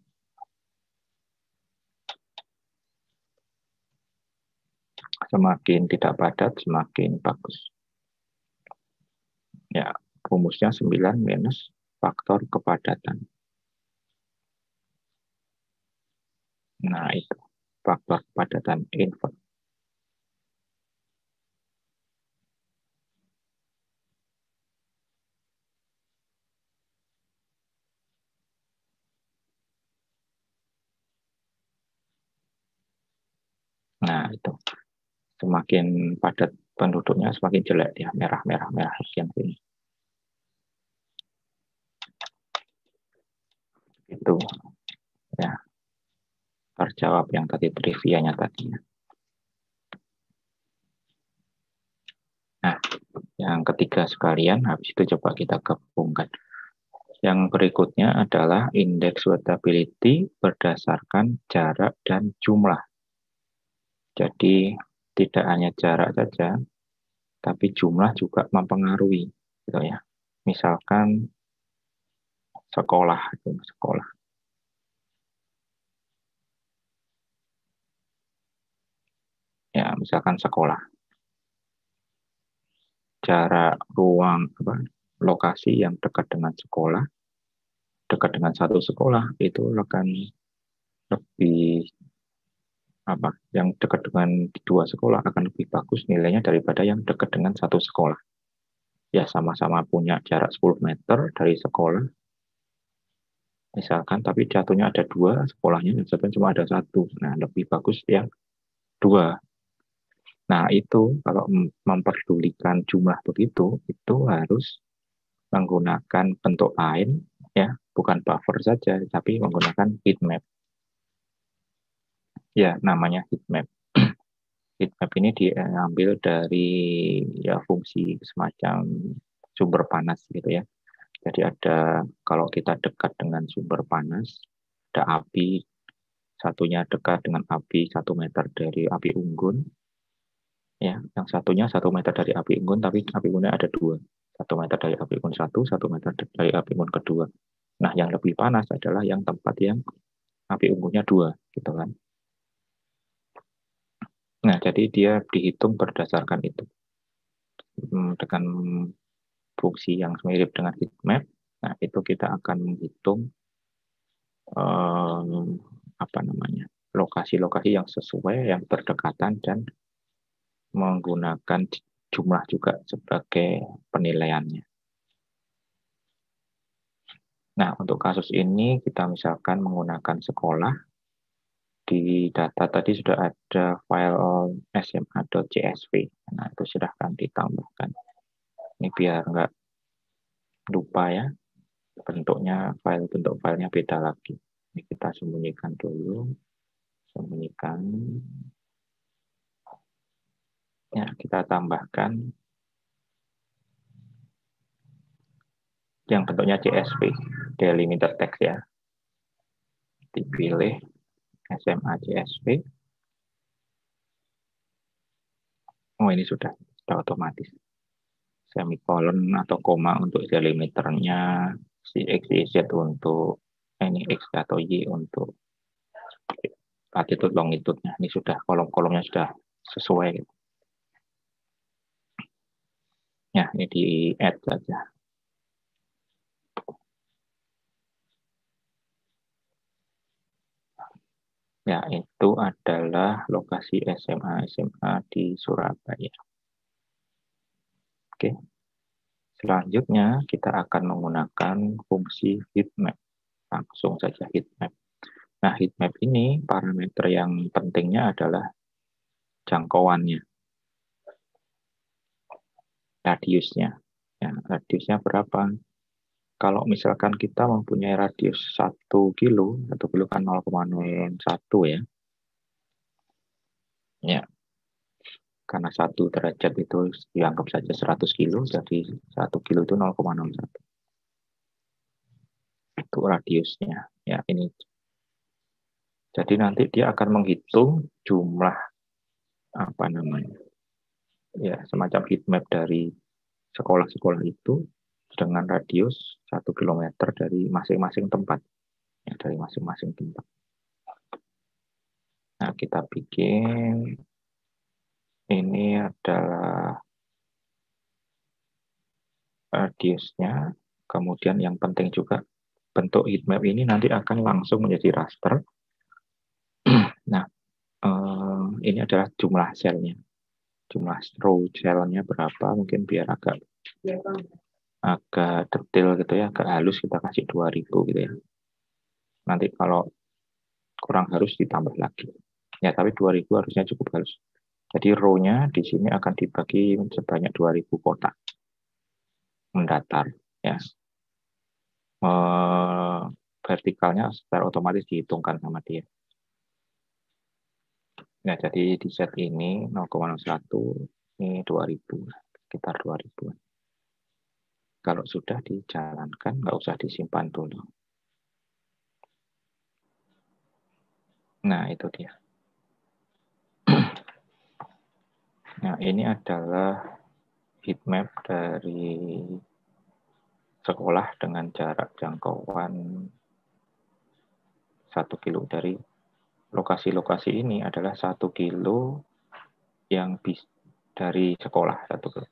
[SPEAKER 1] Semakin tidak padat, semakin bagus. Ya, rumusnya 9 minus faktor kepadatan. Nah, itu faktor kepadatan invert. Nah, itu semakin padat penduduknya semakin jelek ya, merah-merah yang ini. Itu ya, terjawab yang tadi trivianya tadi. Nah, yang ketiga sekalian, habis itu coba kita gabungkan. Yang berikutnya adalah indeks suitability berdasarkan jarak dan jumlah. Jadi tidak hanya jarak saja, tapi jumlah juga mempengaruhi, gitu ya. Misalkan sekolah, ya misalkan sekolah, jarak ruang lokasi yang dekat dengan sekolah, dekat dengan satu sekolah itu akan lebih yang dekat dengan dua sekolah akan lebih bagus nilainya daripada yang dekat dengan satu sekolah. Ya sama-sama punya jarak 10 meter dari sekolah, misalkan, tapi jatuhnya ada dua sekolahnya, yang satu cuma ada satu. Nah, lebih bagus yang dua. Nah, itu kalau memperdulikan jumlah begitu, itu harus menggunakan bentuk lain, ya, bukan buffer saja, tapi menggunakan heat map. Ya, namanya heat map. Heat map ini diambil dari ya fungsi semacam sumber panas gitu ya. Jadi ada, kalau kita dekat dengan sumber panas, ada api, satunya dekat dengan api 1 meter dari api unggun, ya, yang satunya 1 meter dari api unggun, tapi api unggunnya ada dua, 1 meter dari api unggun satu, 1 meter dari api unggun kedua. Nah, yang lebih panas adalah yang tempat yang api unggunnya dua, gitu kan. Nah, jadi dia dihitung berdasarkan itu. Dengan fungsi yang mirip dengan heat map, nah itu kita akan menghitung lokasi-lokasi yang sesuai, yang berdekatan, dan menggunakan jumlah juga sebagai penilaiannya. Nah, untuk kasus ini kita misalkan menggunakan sekolah. Di data tadi sudah ada file sma.csv. Nah, itu silahkan ditambahkan. Ini biar nggak lupa ya, bentuk filenya beda lagi. Ini kita sembunyikan dulu. Sembunyikan. Ya, kita tambahkan yang bentuknya CSV, delimited text ya. Dipilih SMA CSV. Oh, ini sudah otomatis. Semikolon atau koma untuk delimiternya, si X, Y, Z untuk ini X atau Y untuk latitude longitude-nya. Ini sudah kolom-kolomnya sudah sesuai. Ya, ini di add saja. Ya, itu adalah lokasi SMA di Surabaya. Oke. Selanjutnya kita akan menggunakan fungsi heatmap. Langsung saja heatmap. Nah, heatmap ini parameter yang pentingnya adalah jangkauannya, radiusnya. Ya, radiusnya berapa? Kalau misalkan kita mempunyai radius 1 kilo, 1 kilo kan 0,01 ya. Ya, karena 1 derajat itu dianggap saja 100 kilo, jadi 1 kilo itu 0,01. Itu radiusnya. Ya, ini. Jadi nanti dia akan menghitung jumlah apa namanya? Ya, semacam heatmap dari sekolah-sekolah itu dengan radius 1 kilometer dari masing-masing tempat. Ya, dari masing-masing tempat. Nah, kita bikin ini adalah radiusnya. Kemudian yang penting juga bentuk heatmap ini nanti akan langsung menjadi raster. Nah, ini adalah jumlah selnya. Jumlah row selnya berapa, mungkin biar agak detail gitu ya, agak halus kita kasih 2000 gitu ya. Nanti kalau kurang harus ditambah lagi. Ya, tapi 2000 harusnya cukup halus. Jadi row-nya di sini akan dibagi sebanyak 2000 kotak. Mendatar ya. Vertikalnya secara otomatis dihitungkan sama dia. Nah, jadi di set ini 0,01 ini 2000, sekitar 2000. Kalau sudah dijalankan, nggak usah disimpan dulu. Nah, itu dia. Nah, ini adalah heatmap dari sekolah dengan jarak jangkauan 1 kilo. Dari lokasi-lokasi ini adalah 1 kilo yang dari sekolah 1 kilo.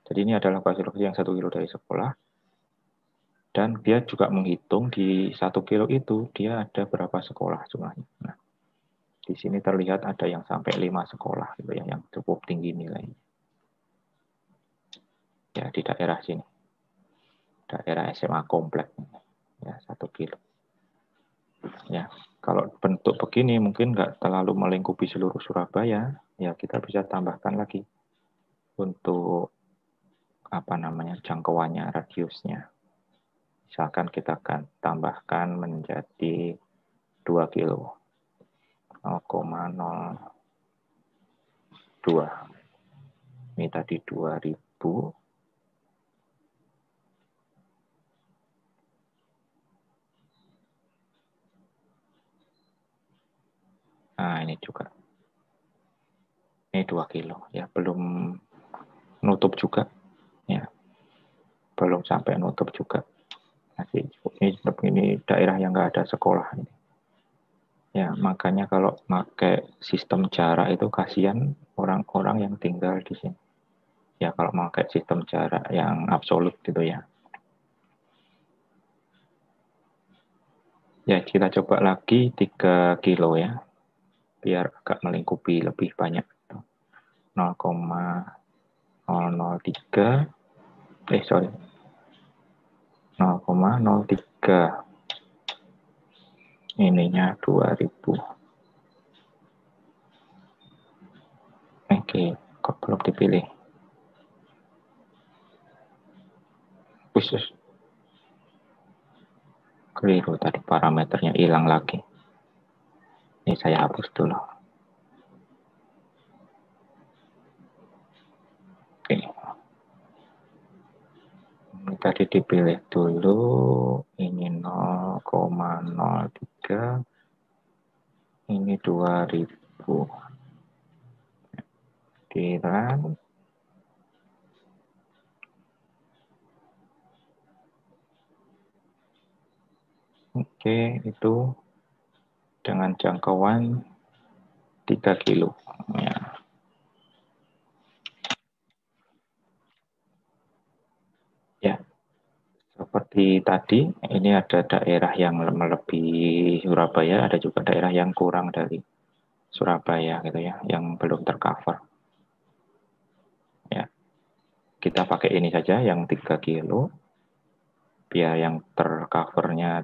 [SPEAKER 1] Jadi ini adalah lokasi-lokasi yang 1 kilo dari sekolah. Dan dia juga menghitung di 1 kilo itu dia ada berapa sekolah jumlahnya. Nah, di sini terlihat ada yang sampai 5 sekolah gitu ya, yang cukup tinggi nilainya. Ya, di daerah sini. Daerah SMA komplek. Ya, 1 kilo. Ya, kalau bentuk begini mungkin nggak terlalu melingkupi seluruh Surabaya, ya kita bisa tambahkan lagi untuk apa namanya jangkauannya, radiusnya. Misalkan kita akan tambahkan menjadi 2 kilo. 0,02. Ini tadi 2000. Nah, ini juga. Ini 2 kilo. Ya, belum nutup juga. Ya, belum sampai nutup juga. Masih ini daerah yang nggak ada sekolah. Ini. Ya, makanya kalau pakai sistem jarak itu kasihan orang-orang yang tinggal di sini. Ya, kalau pakai sistem jarak yang absolut gitu ya. Ya, kita coba lagi 3 kilo ya. Biar agak melingkupi lebih banyak. 0,003. Sorry. 0,03. 3. Ininya 2000. Oke, kok belum dipilih? Khusus. Keliru tadi, parameternya hilang lagi. Ini saya hapus dulu. Oke. Ini tadi dipilih dulu. Ini 0,03. Ini 2000. Di-run. Oke, itu dengan jangkauan 3 kilo. Ya. Ya, seperti tadi, ini ada daerah yang melebihi Surabaya, ada juga daerah yang kurang dari Surabaya gitu ya, yang belum tercover. Ya, kita pakai ini saja yang 3 kilo, biar yang tercovernya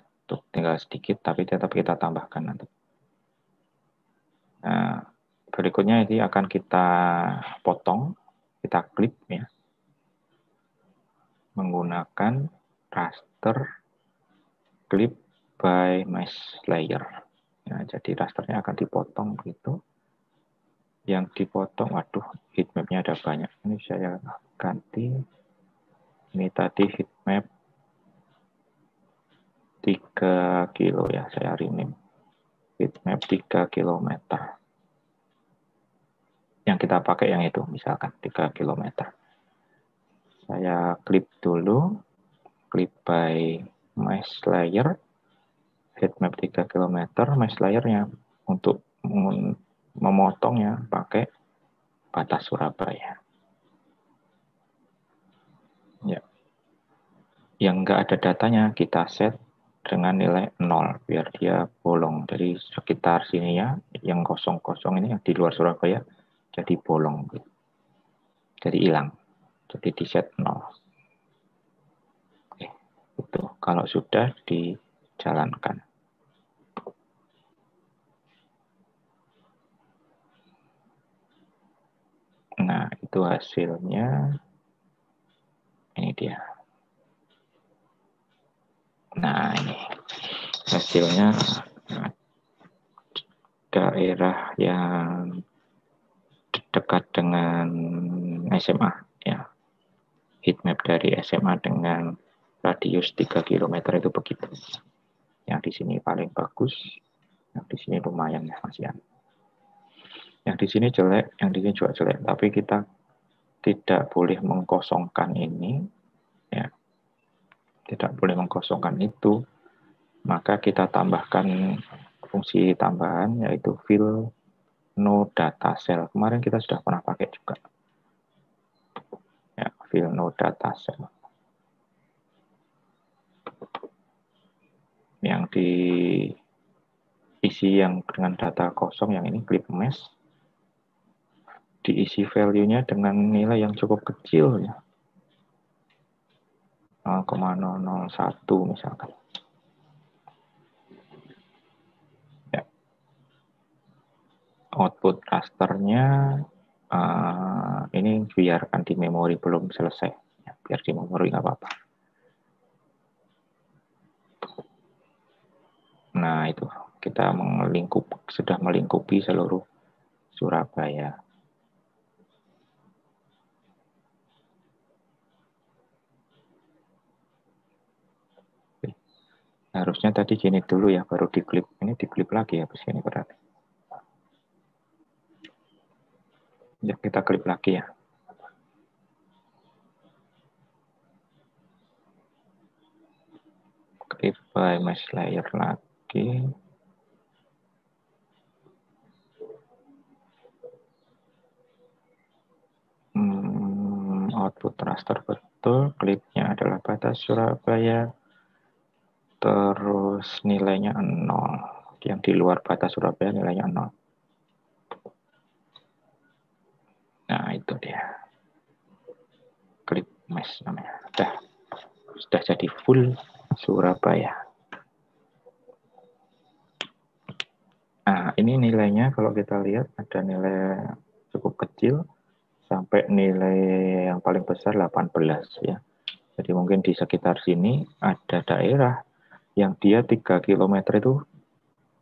[SPEAKER 1] tinggal sedikit, tapi tetap kita tambahkan nanti. Nah, berikutnya ini akan kita potong, kita klip ya, menggunakan raster clip by mesh layer. Nah, jadi rasternya akan dipotong gitu. Yang dipotong, waduh, heatmapnya ada banyak. Ini saya ganti. Ini tadi heatmap 3 kilo ya, saya rename. Heatmap 3 kilometer. Yang kita pakai yang itu, misalkan 3 kilometer. Saya klip dulu, klip by mesh layer, heatmap 3 kilometer, mesh layernya untuk memotongnya pakai batas Surabaya. Ya. Yang enggak ada datanya kita set dengan nilai 0 biar dia bolong. Jadi sekitar sini ya, yang kosong-kosong ini yang di luar Surabaya jadi bolong. Jadi hilang. Jadi di set 0. Oke, itu kalau sudah dijalankan. Nah, itu hasilnya. Ini dia. Nah, ini hasilnya daerah yang dekat dengan SMA ya. Heatmap dari SMA dengan radius 3 km itu begitu. Yang di sini paling bagus, yang di sini lumayan ya Mas Yan. Yang di sini jelek, yang di sini juga jelek, tapi kita tidak boleh mengkosongkan ini ya. Tidak boleh mengkosongkan itu. Maka kita tambahkan fungsi tambahan yaitu fill no data cell. Kemarin kita sudah pernah pakai juga. Ya, fill no data cell. Yang diisi yang dengan data kosong, yang ini clip mesh, diisi value-nya dengan nilai yang cukup kecil ya. 0,001 misalkan. Ya. Output rasternya ini biarkan di memori belum selesai. Ya, biar di memori nggak apa-apa. Nah itu kita sudah melingkupi seluruh Surabaya. Harusnya tadi gini dulu ya, baru diklip. Ini diklip lagi ya, habis ini berarti. Ya, kita klip lagi ya. Klip by mesh layer lagi. Output raster betul, klipnya adalah batas Surabaya. Terus nilainya 0. Yang di luar batas Surabaya nilainya 0. Nah, itu dia. Klip mesh namanya. Sudah jadi full Surabaya. ini nilainya kalau kita lihat ada nilai cukup kecil sampai nilai yang paling besar 18 ya. Jadi mungkin di sekitar sini ada daerah yang dia 3 km itu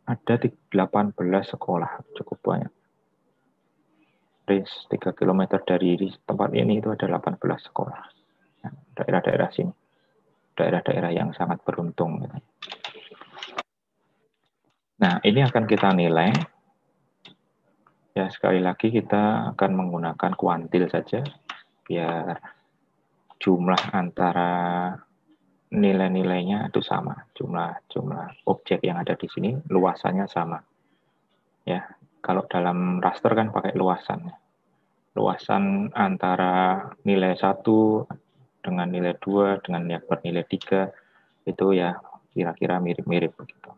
[SPEAKER 1] ada 18 sekolah, cukup banyak. 3 km dari tempat ini itu ada 18 sekolah. Daerah-daerah sini. Daerah-daerah yang sangat beruntung. Nah, ini akan kita nilai. Ya, sekali lagi kita akan menggunakan kuantil saja biar jumlah antara nilai-nilainya itu sama. Jumlah objek yang ada di sini luasannya sama. Ya, kalau dalam raster kan pakai luasan. Luasan antara nilai 1 dengan nilai 2 dengan nilai 3 itu ya kira-kira mirip-mirip begitu.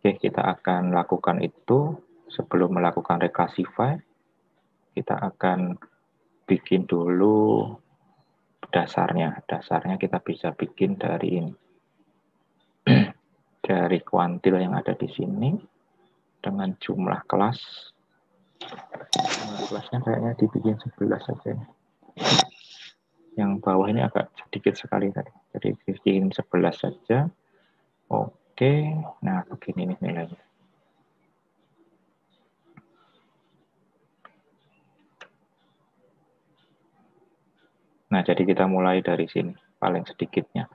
[SPEAKER 1] Oke, kita akan lakukan itu. Sebelum melakukan reclassify, kita akan bikin dulu dasarnya. Dasarnya kita bisa bikin dari ini. Dari kuantil yang ada di sini dengan jumlah kelas. Kelasnya kayaknya dibikin 11 saja. Yang bawah ini agak sedikit sekali tadi. Jadi bikin 11 saja. Oke, nah begini nih nilainya. Nah, jadi kita mulai dari sini, paling sedikitnya.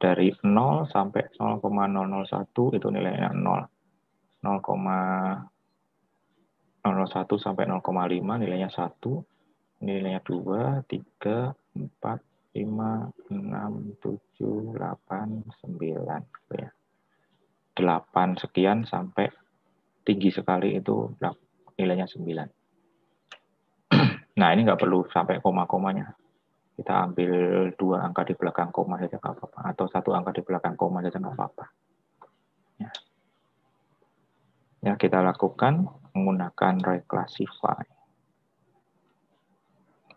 [SPEAKER 1] Dari 0 sampai 0,001 itu nilainya 0. 0,001 sampai 0,5 nilainya 1. Nilainya 2, 3, 4, 5, 6, 7, 8, 9. Ya. 8 sekian sampai tinggi sekali itu nilainya 9. Nah, ini nggak perlu sampai koma-komanya. Kita ambil 2 angka di belakang koma saja nggak apa-apa. Atau 1 angka di belakang koma saja nggak apa-apa. Ya, kita lakukan menggunakan reclassify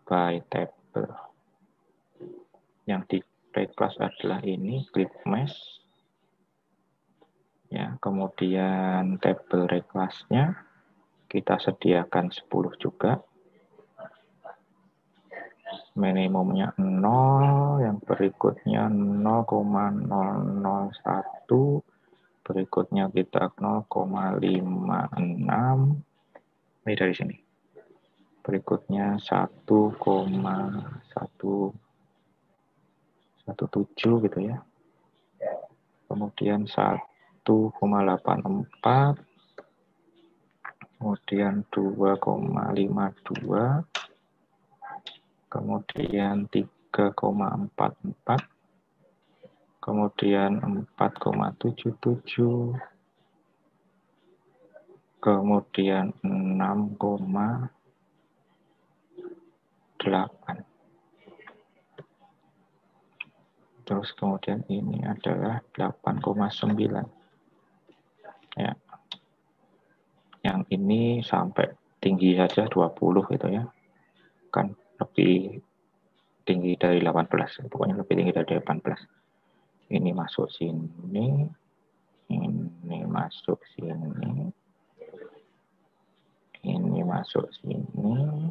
[SPEAKER 1] by table. Yang di reclass adalah ini, clip mesh. Ya, kemudian table reclass-nya kita sediakan 10 juga. Minimumnya 0, yang berikutnya 0,001, berikutnya kita 0,56, ini dari sini. Berikutnya 1,117 gitu ya. Kemudian 1,84, kemudian 2,52, kemudian 3,44, kemudian 4,77, kemudian 6,8. Terus kemudian ini adalah 8,9. Ya. Yang ini sampai tinggi saja 20 gitu ya. Kan lebih tinggi dari 18, pokoknya lebih tinggi dari 18. Ini masuk sini, ini masuk sini, ini masuk sini,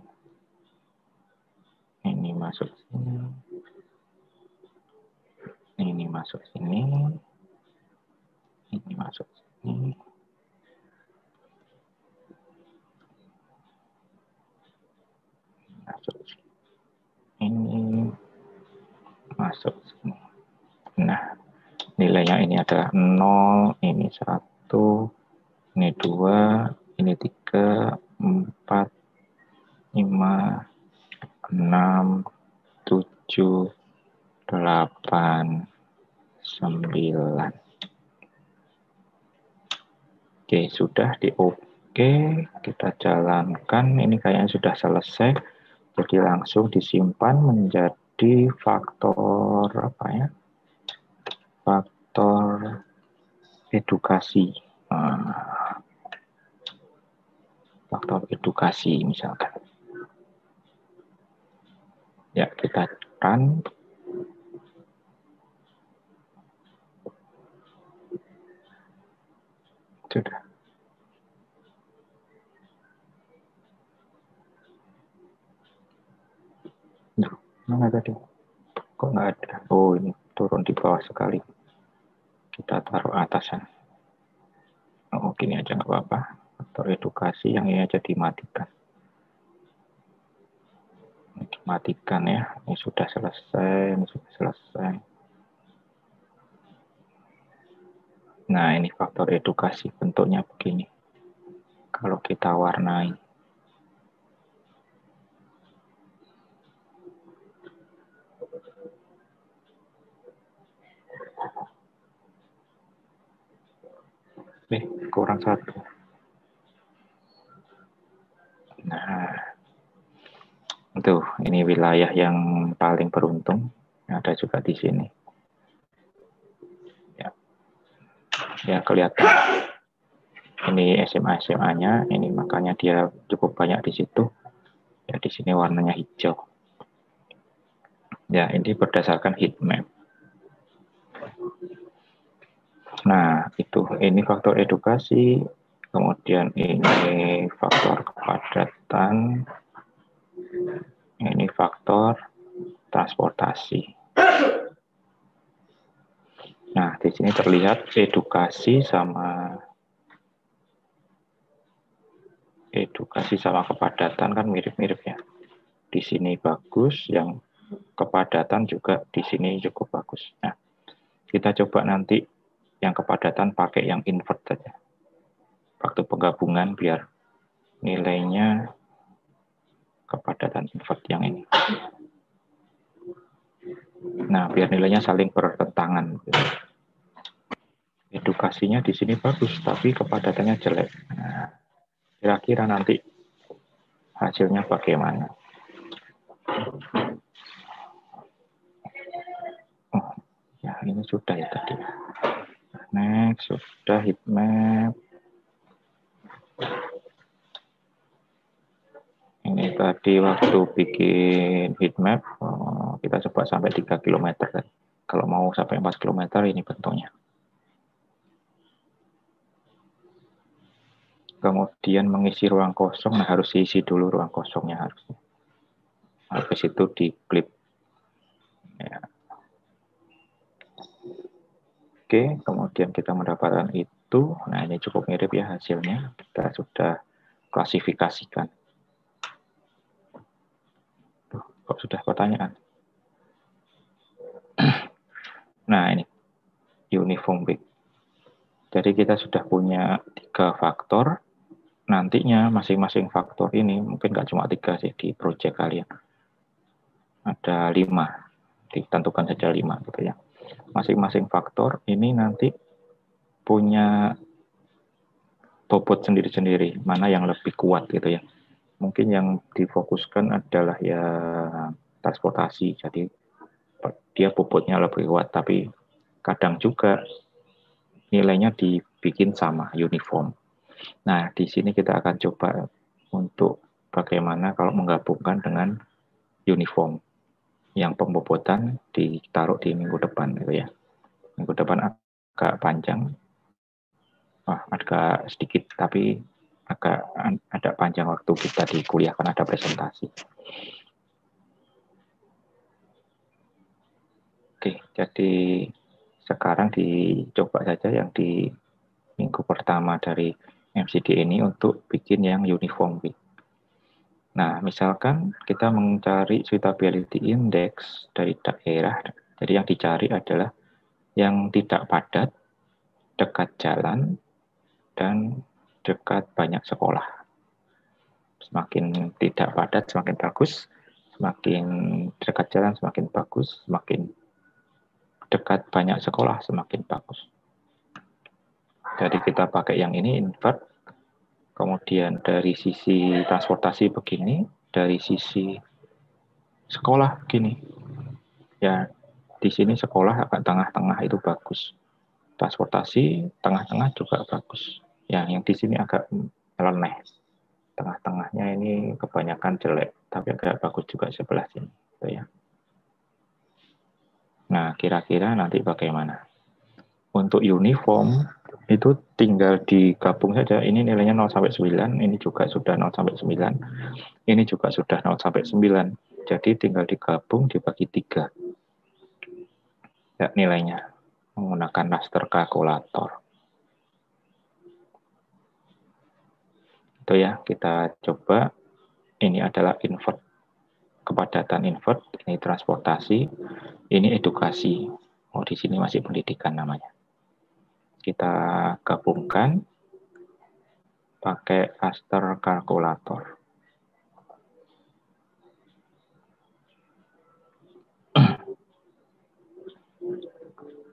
[SPEAKER 1] ini masuk sini, ini masuk sini, ini masuk sini, masuk sini, ini masuk sini. Nah, nilainya ini ada 0, ini 1, ini 2, ini 3, 4, 5, 6, 7, 8, 9. Oke, sudah di oke, kita jalankan. Ini kayaknya sudah selesai. Jadi langsung disimpan menjadi faktor apa ya? Faktor edukasi. Faktor edukasi misalkan. Ya, kita run. Sudah. Mana tadi? Kok nggak ada? Oh, ini turun di bawah sekali. Kita taruh atasan. Oh, gini aja nggak apa-apa. Faktor edukasi yang ini aja dimatikan. Ini dimatikan ya. Ini sudah selesai. Ini sudah selesai. Nah, ini faktor edukasi. Bentuknya begini. Kalau kita warnai. Kurang satu. Nah, itu ini wilayah yang paling beruntung. Ada juga di sini. Ya kelihatan. Ini SMA-nya, ini makanya dia cukup banyak di situ. Ya di sini warnanya hijau. Ya ini berdasarkan heat map. Nah, ini faktor edukasi, kemudian ini faktor kepadatan, ini faktor transportasi. Nah, di sini terlihat edukasi sama kepadatan kan mirip-mirip ya. Di sini bagus, yang kepadatan juga di sini cukup bagus. Nah, kita coba nanti yang kepadatan pakai yang invert saja. Waktu penggabungan biar nilainya kepadatan invert yang ini. Nah, biar nilainya saling bertentangan. Edukasinya di sini bagus, tapi kepadatannya jelek. Nah, kira-kira nanti hasilnya bagaimana? Oh, ya ini sudah ya tadi. Next, sudah heat map. Ini tadi waktu bikin heat map, kita coba sampai 3 km. Kalau mau sampai 4 km, ini bentuknya. Kemudian mengisi ruang kosong, nah harus diisi dulu ruang kosongnya harusnya. Habis itu diklip. Ya. Oke, kemudian kita mendapatkan itu. Nah, ini cukup mirip ya hasilnya. Kita sudah klasifikasikan. Kok sudah pertanyaan? Nah, ini uniform weight. Jadi kita sudah punya 3 faktor. Nantinya masing-masing faktor ini mungkin nggak cuma 3 sih di project kalian. Ada 5. Ditentukan saja 5 gitu ya. Masing-masing faktor ini nanti punya bobot sendiri-sendiri, mana yang lebih kuat gitu ya. Mungkin yang difokuskan adalah ya transportasi, jadi dia bobotnya lebih kuat, tapi kadang juga nilainya dibikin sama, uniform. Nah, di sini kita akan coba untuk bagaimana kalau menggabungkan dengan uniform, yang pembobotan ditaruh di minggu depan gitu ya. Minggu depan agak panjang, agak sedikit, tapi agak ada panjang waktu kita di kuliah kan ada presentasi. Oke, jadi sekarang dicoba saja yang di minggu pertama dari MCD ini untuk bikin yang uniform weight. Nah, misalkan kita mencari suitability index dari daerah, jadi yang dicari adalah yang tidak padat, dekat jalan, dan dekat banyak sekolah. Semakin tidak padat, semakin bagus. Semakin dekat jalan, semakin bagus. Semakin dekat banyak sekolah, semakin bagus. Jadi kita pakai yang ini, invert. Kemudian dari sisi transportasi begini, dari sisi sekolah begini. Ya, di sini sekolah agak tengah-tengah itu bagus. Transportasi tengah-tengah juga bagus. Ya, yang di sini agak nyeleneh. Tengah-tengahnya ini kebanyakan jelek, tapi agak bagus juga sebelah sini. Gitu ya. Nah, kira-kira nanti bagaimana? Untuk uniform, itu tinggal digabung saja. Ini nilainya 0 sampai 9, ini juga sudah 0 sampai 9, ini juga sudah 0 sampai 9. Jadi tinggal digabung dibagi 3 ya, nilainya menggunakan raster kalkulator. Itu ya, kita coba. Ini adalah invert, kepadatan invert, ini transportasi, ini edukasi. Oh, di sini masih pendidikan namanya. Kita gabungkan pakai raster kalkulator.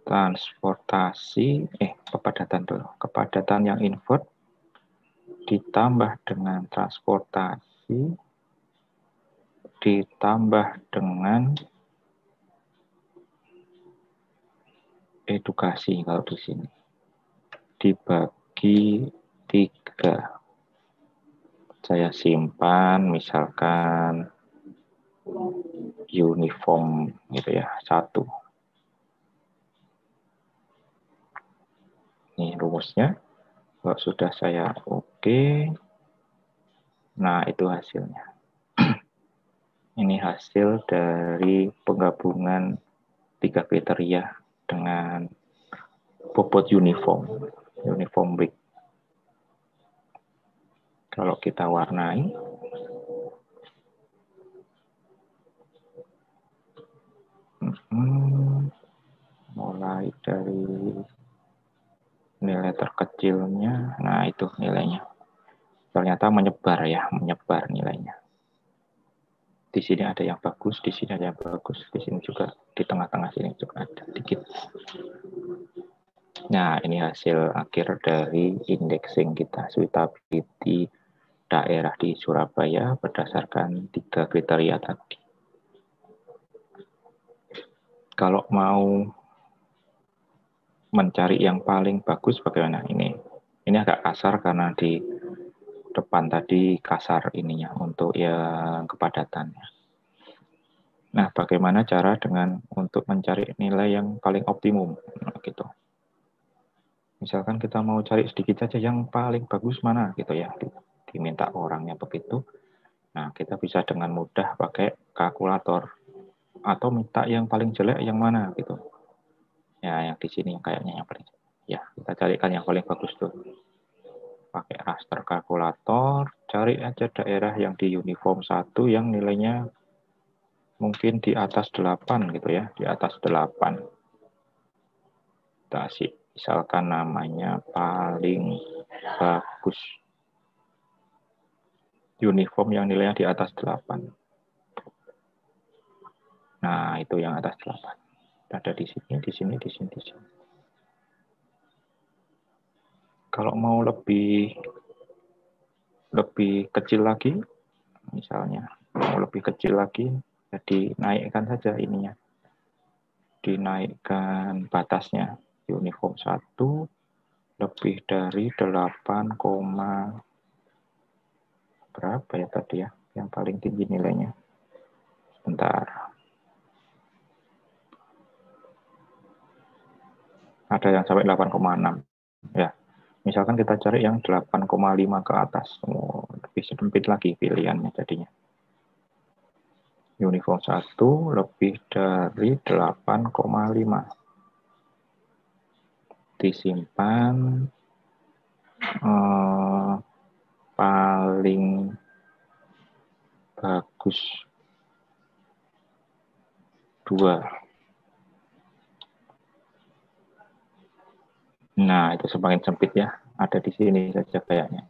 [SPEAKER 1] Transportasi, kepadatan dulu. Kepadatan yang invert ditambah dengan transportasi ditambah dengan edukasi kalau di sini. Dibagi 3. Saya simpan misalkan uniform gitu ya, 1. Ini rumusnya. Kalau sudah saya oke. Nah, itu hasilnya. Ini hasil dari penggabungan 3 kriteria dengan bobot uniform weight. Kalau kita warnai, mulai dari nilai terkecilnya, nah itu nilainya. Ternyata menyebar ya, menyebar nilainya. Di sini ada yang bagus, di sini ada yang bagus, di sini juga, di tengah-tengah sini juga ada dikit. Nah, ini hasil akhir dari indexing kita, suitability daerah di Surabaya berdasarkan 3 kriteria tadi. Kalau mau mencari yang paling bagus bagaimana ini? Ini agak kasar karena di depan tadi kasar ininya untuk yang kepadatannya. Nah, bagaimana cara untuk mencari nilai yang paling optimum gitu. Misalkan kita mau cari sedikit saja yang paling bagus mana gitu ya, diminta orangnya begitu. Nah, kita bisa dengan mudah pakai kalkulator atau minta yang paling jelek yang mana gitu. Ya, yang di sini yang kayaknya yang paling jelek. Ya, kita carikan yang paling bagus tuh. Pakai raster kalkulator, cari aja daerah yang di uniform 1 yang nilainya mungkin di atas 8 gitu ya, di atas 8. Kita kasih misalkan namanya paling bagus. Uniform yang nilainya di atas 8. Nah, itu yang atas 8. Ada di sini, di sini, di sini, di sini. Kalau mau lebih kecil lagi, misalnya mau lebih kecil lagi, jadi naikkan saja ininya. Dinaikkan batasnya. Uniform 1 lebih dari 8, berapa ya tadi ya? Yang paling tinggi nilainya. Sebentar. Ada yang sampai 8,6. Ya. Misalkan kita cari yang 8,5 ke atas. Oh, lebih sempit lagi pilihannya jadinya. Uniform 1 lebih dari 8,5. Disimpan paling bagus 2. Nah, itu semakin sempit ya. Ada di sini saja kayaknya.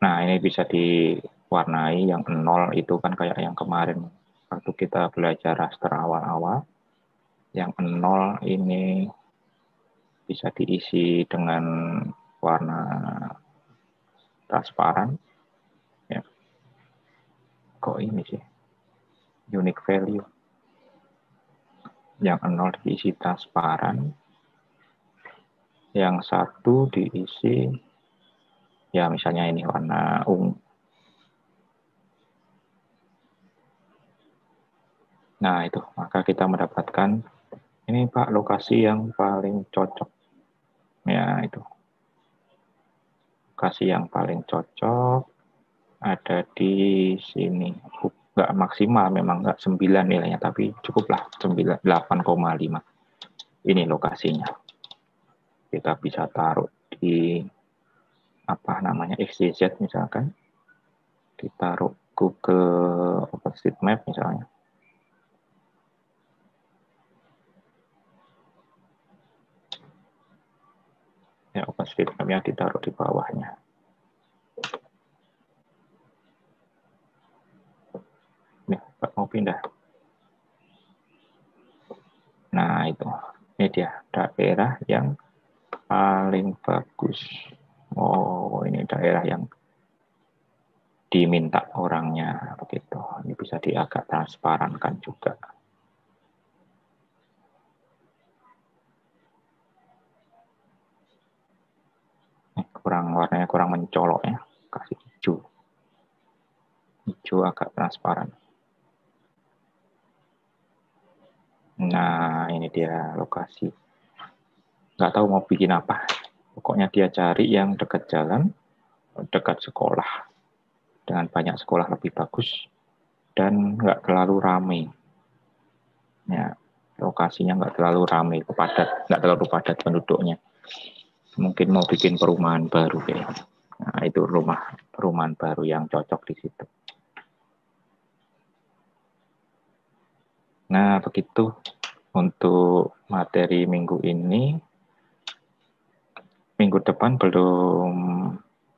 [SPEAKER 1] Nah, ini bisa diwarnai yang 0 itu kan kayak yang kemarin waktu kita belajar raster awal-awal. Yang 0 ini bisa diisi dengan warna transparan. Ya. Kok ini sih? Unique value. Yang 0 diisi transparan. Yang 1 diisi, ya misalnya ini warna ungu. Nah, itu. Maka kita mendapatkan, ini Pak, lokasi yang paling cocok. Ya, itu. Lokasi yang paling cocok ada di sini. Nggak maksimal, memang nggak 9 nilainya, tapi cukuplah 8,5. Ini lokasinya. Kita bisa taruh di apa namanya XYZ misalkan. Ditaruh Google OpenStreetMap misalnya. Ya, OpenStreetMap-nya ditaruh di bawahnya. Nih, mau pindah. Nah, itu. Ini dia daerah yang paling bagus. Oh, ini daerah yang diminta orangnya begitu. Ini bisa diagak transparankan juga. Warnanya kurang mencolok ya. Kasih hijau. Hijau agak transparan. Nah, ini dia lokasi. Nggak tahu mau bikin apa. Pokoknya dia cari yang dekat jalan, dekat sekolah. Dengan banyak sekolah lebih bagus. Dan nggak terlalu ramai. Ya, lokasinya nggak terlalu ramai, padat, nggak terlalu padat penduduknya. Mungkin mau bikin perumahan baru kayak. Nah, itu perumahan baru yang cocok di situ. Nah, begitu untuk materi minggu ini. Minggu depan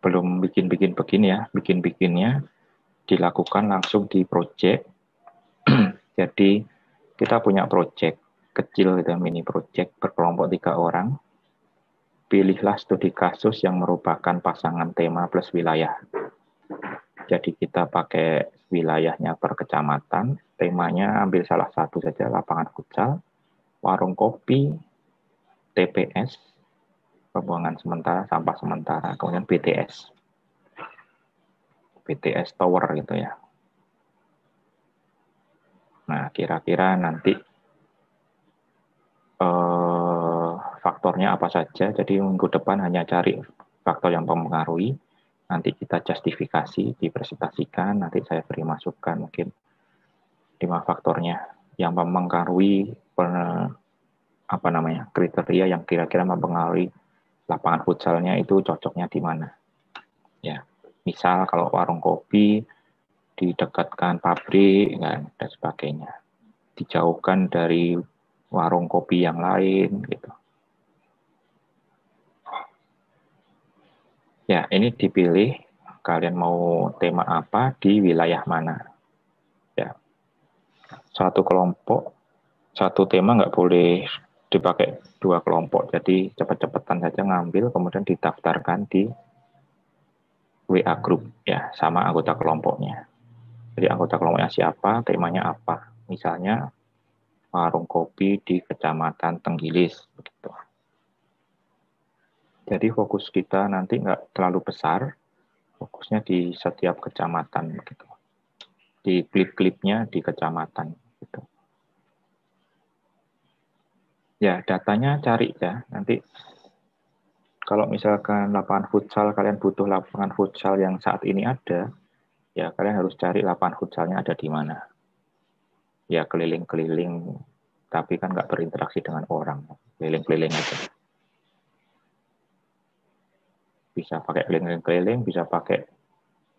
[SPEAKER 1] belum bikin-bikin begini ya. Bikin-bikinnya dilakukan langsung di project. Jadi kita punya project kecil, gitu, mini project berkelompok 3 orang. Pilihlah studi kasus yang merupakan pasangan tema plus wilayah. Jadi kita pakai wilayahnya per kecamatan, temanya ambil salah satu saja, lapangan futsal, warung kopi, TPS, pembuangan sementara, sampah sementara, kemudian BTS Tower gitu ya. Nah, kira-kira nanti faktornya apa saja. Jadi minggu depan hanya cari faktor yang mempengaruhi. Nanti kita justifikasi, dipresentasikan. Nanti saya beri masukan mungkin 5 faktornya yang mempengaruhi kriteria yang kira-kira mempengaruhi lapangan futsalnya itu cocoknya di mana. Ya, misal kalau warung kopi didekatkan pabrik kan, dan sebagainya. Dijauhkan dari warung kopi yang lain gitu. Ya, ini dipilih kalian mau tema apa di wilayah mana. Ya, satu kelompok, satu tema nggak boleh dipakai 2 kelompok. Jadi cepat-cepatan saja ngambil, kemudian didaftarkan di WA group ya sama anggota kelompoknya. Jadi anggota kelompoknya siapa, temanya apa. Misalnya warung kopi di Kecamatan Tenggilis begitu. Jadi fokus kita nanti nggak terlalu besar, fokusnya di setiap kecamatan begitu. Di klip-klipnya di kecamatan gitu. Ya, datanya cari ya. Nanti kalau misalkan lapangan futsal, kalian butuh lapangan futsal yang saat ini ada, ya kalian harus cari lapangan futsalnya ada di mana. Ya keliling-keliling, tapi kan nggak berinteraksi dengan orang. Keliling-keliling aja. Bisa pakai keliling-keliling, bisa pakai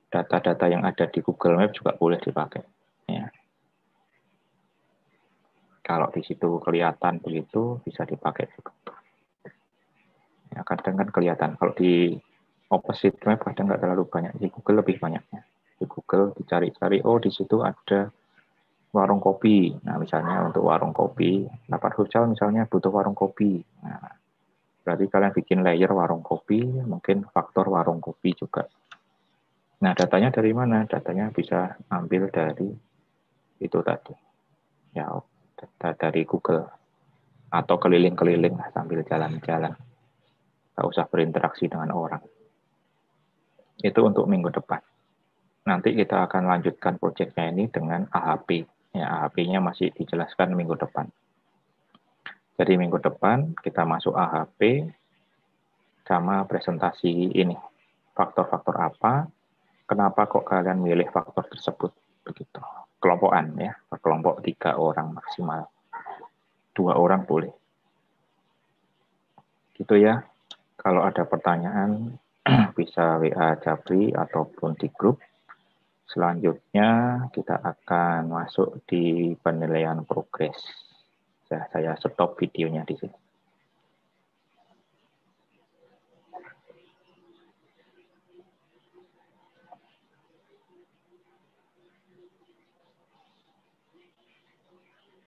[SPEAKER 1] data-data yang ada di Google Maps juga boleh dipakai. Ya. Kalau di situ kelihatan begitu, bisa dipakai juga. Ya, kadang kan kelihatan. Kalau di OpenStreetMap kadang nggak terlalu banyak. Di Google lebih banyaknya. Di Google dicari-cari, oh di situ ada warung kopi. Nah, misalnya untuk warung kopi, lapangan futsal misalnya butuh warung kopi. Nah, berarti kalian bikin layer warung kopi, mungkin faktor warung kopi juga. Nah, datanya dari mana? Datanya bisa ambil dari itu tadi. Ya, data dari Google. Atau keliling-keliling sambil jalan-jalan. Nggak usah berinteraksi dengan orang. Itu untuk minggu depan. Nanti kita akan lanjutkan proyeknya ini dengan AHP. Ya, AHP-nya masih dijelaskan minggu depan. Jadi minggu depan kita masuk AHP sama presentasi ini. Faktor-faktor apa, kenapa kok kalian milih faktor tersebut? Begitu. Kelompokan ya, berkelompok 3 orang maksimal. 2 orang boleh. Gitu ya. Kalau ada pertanyaan bisa WA Jabri ataupun di grup. Selanjutnya kita akan masuk di penilaian progres. Saya stop videonya di sini.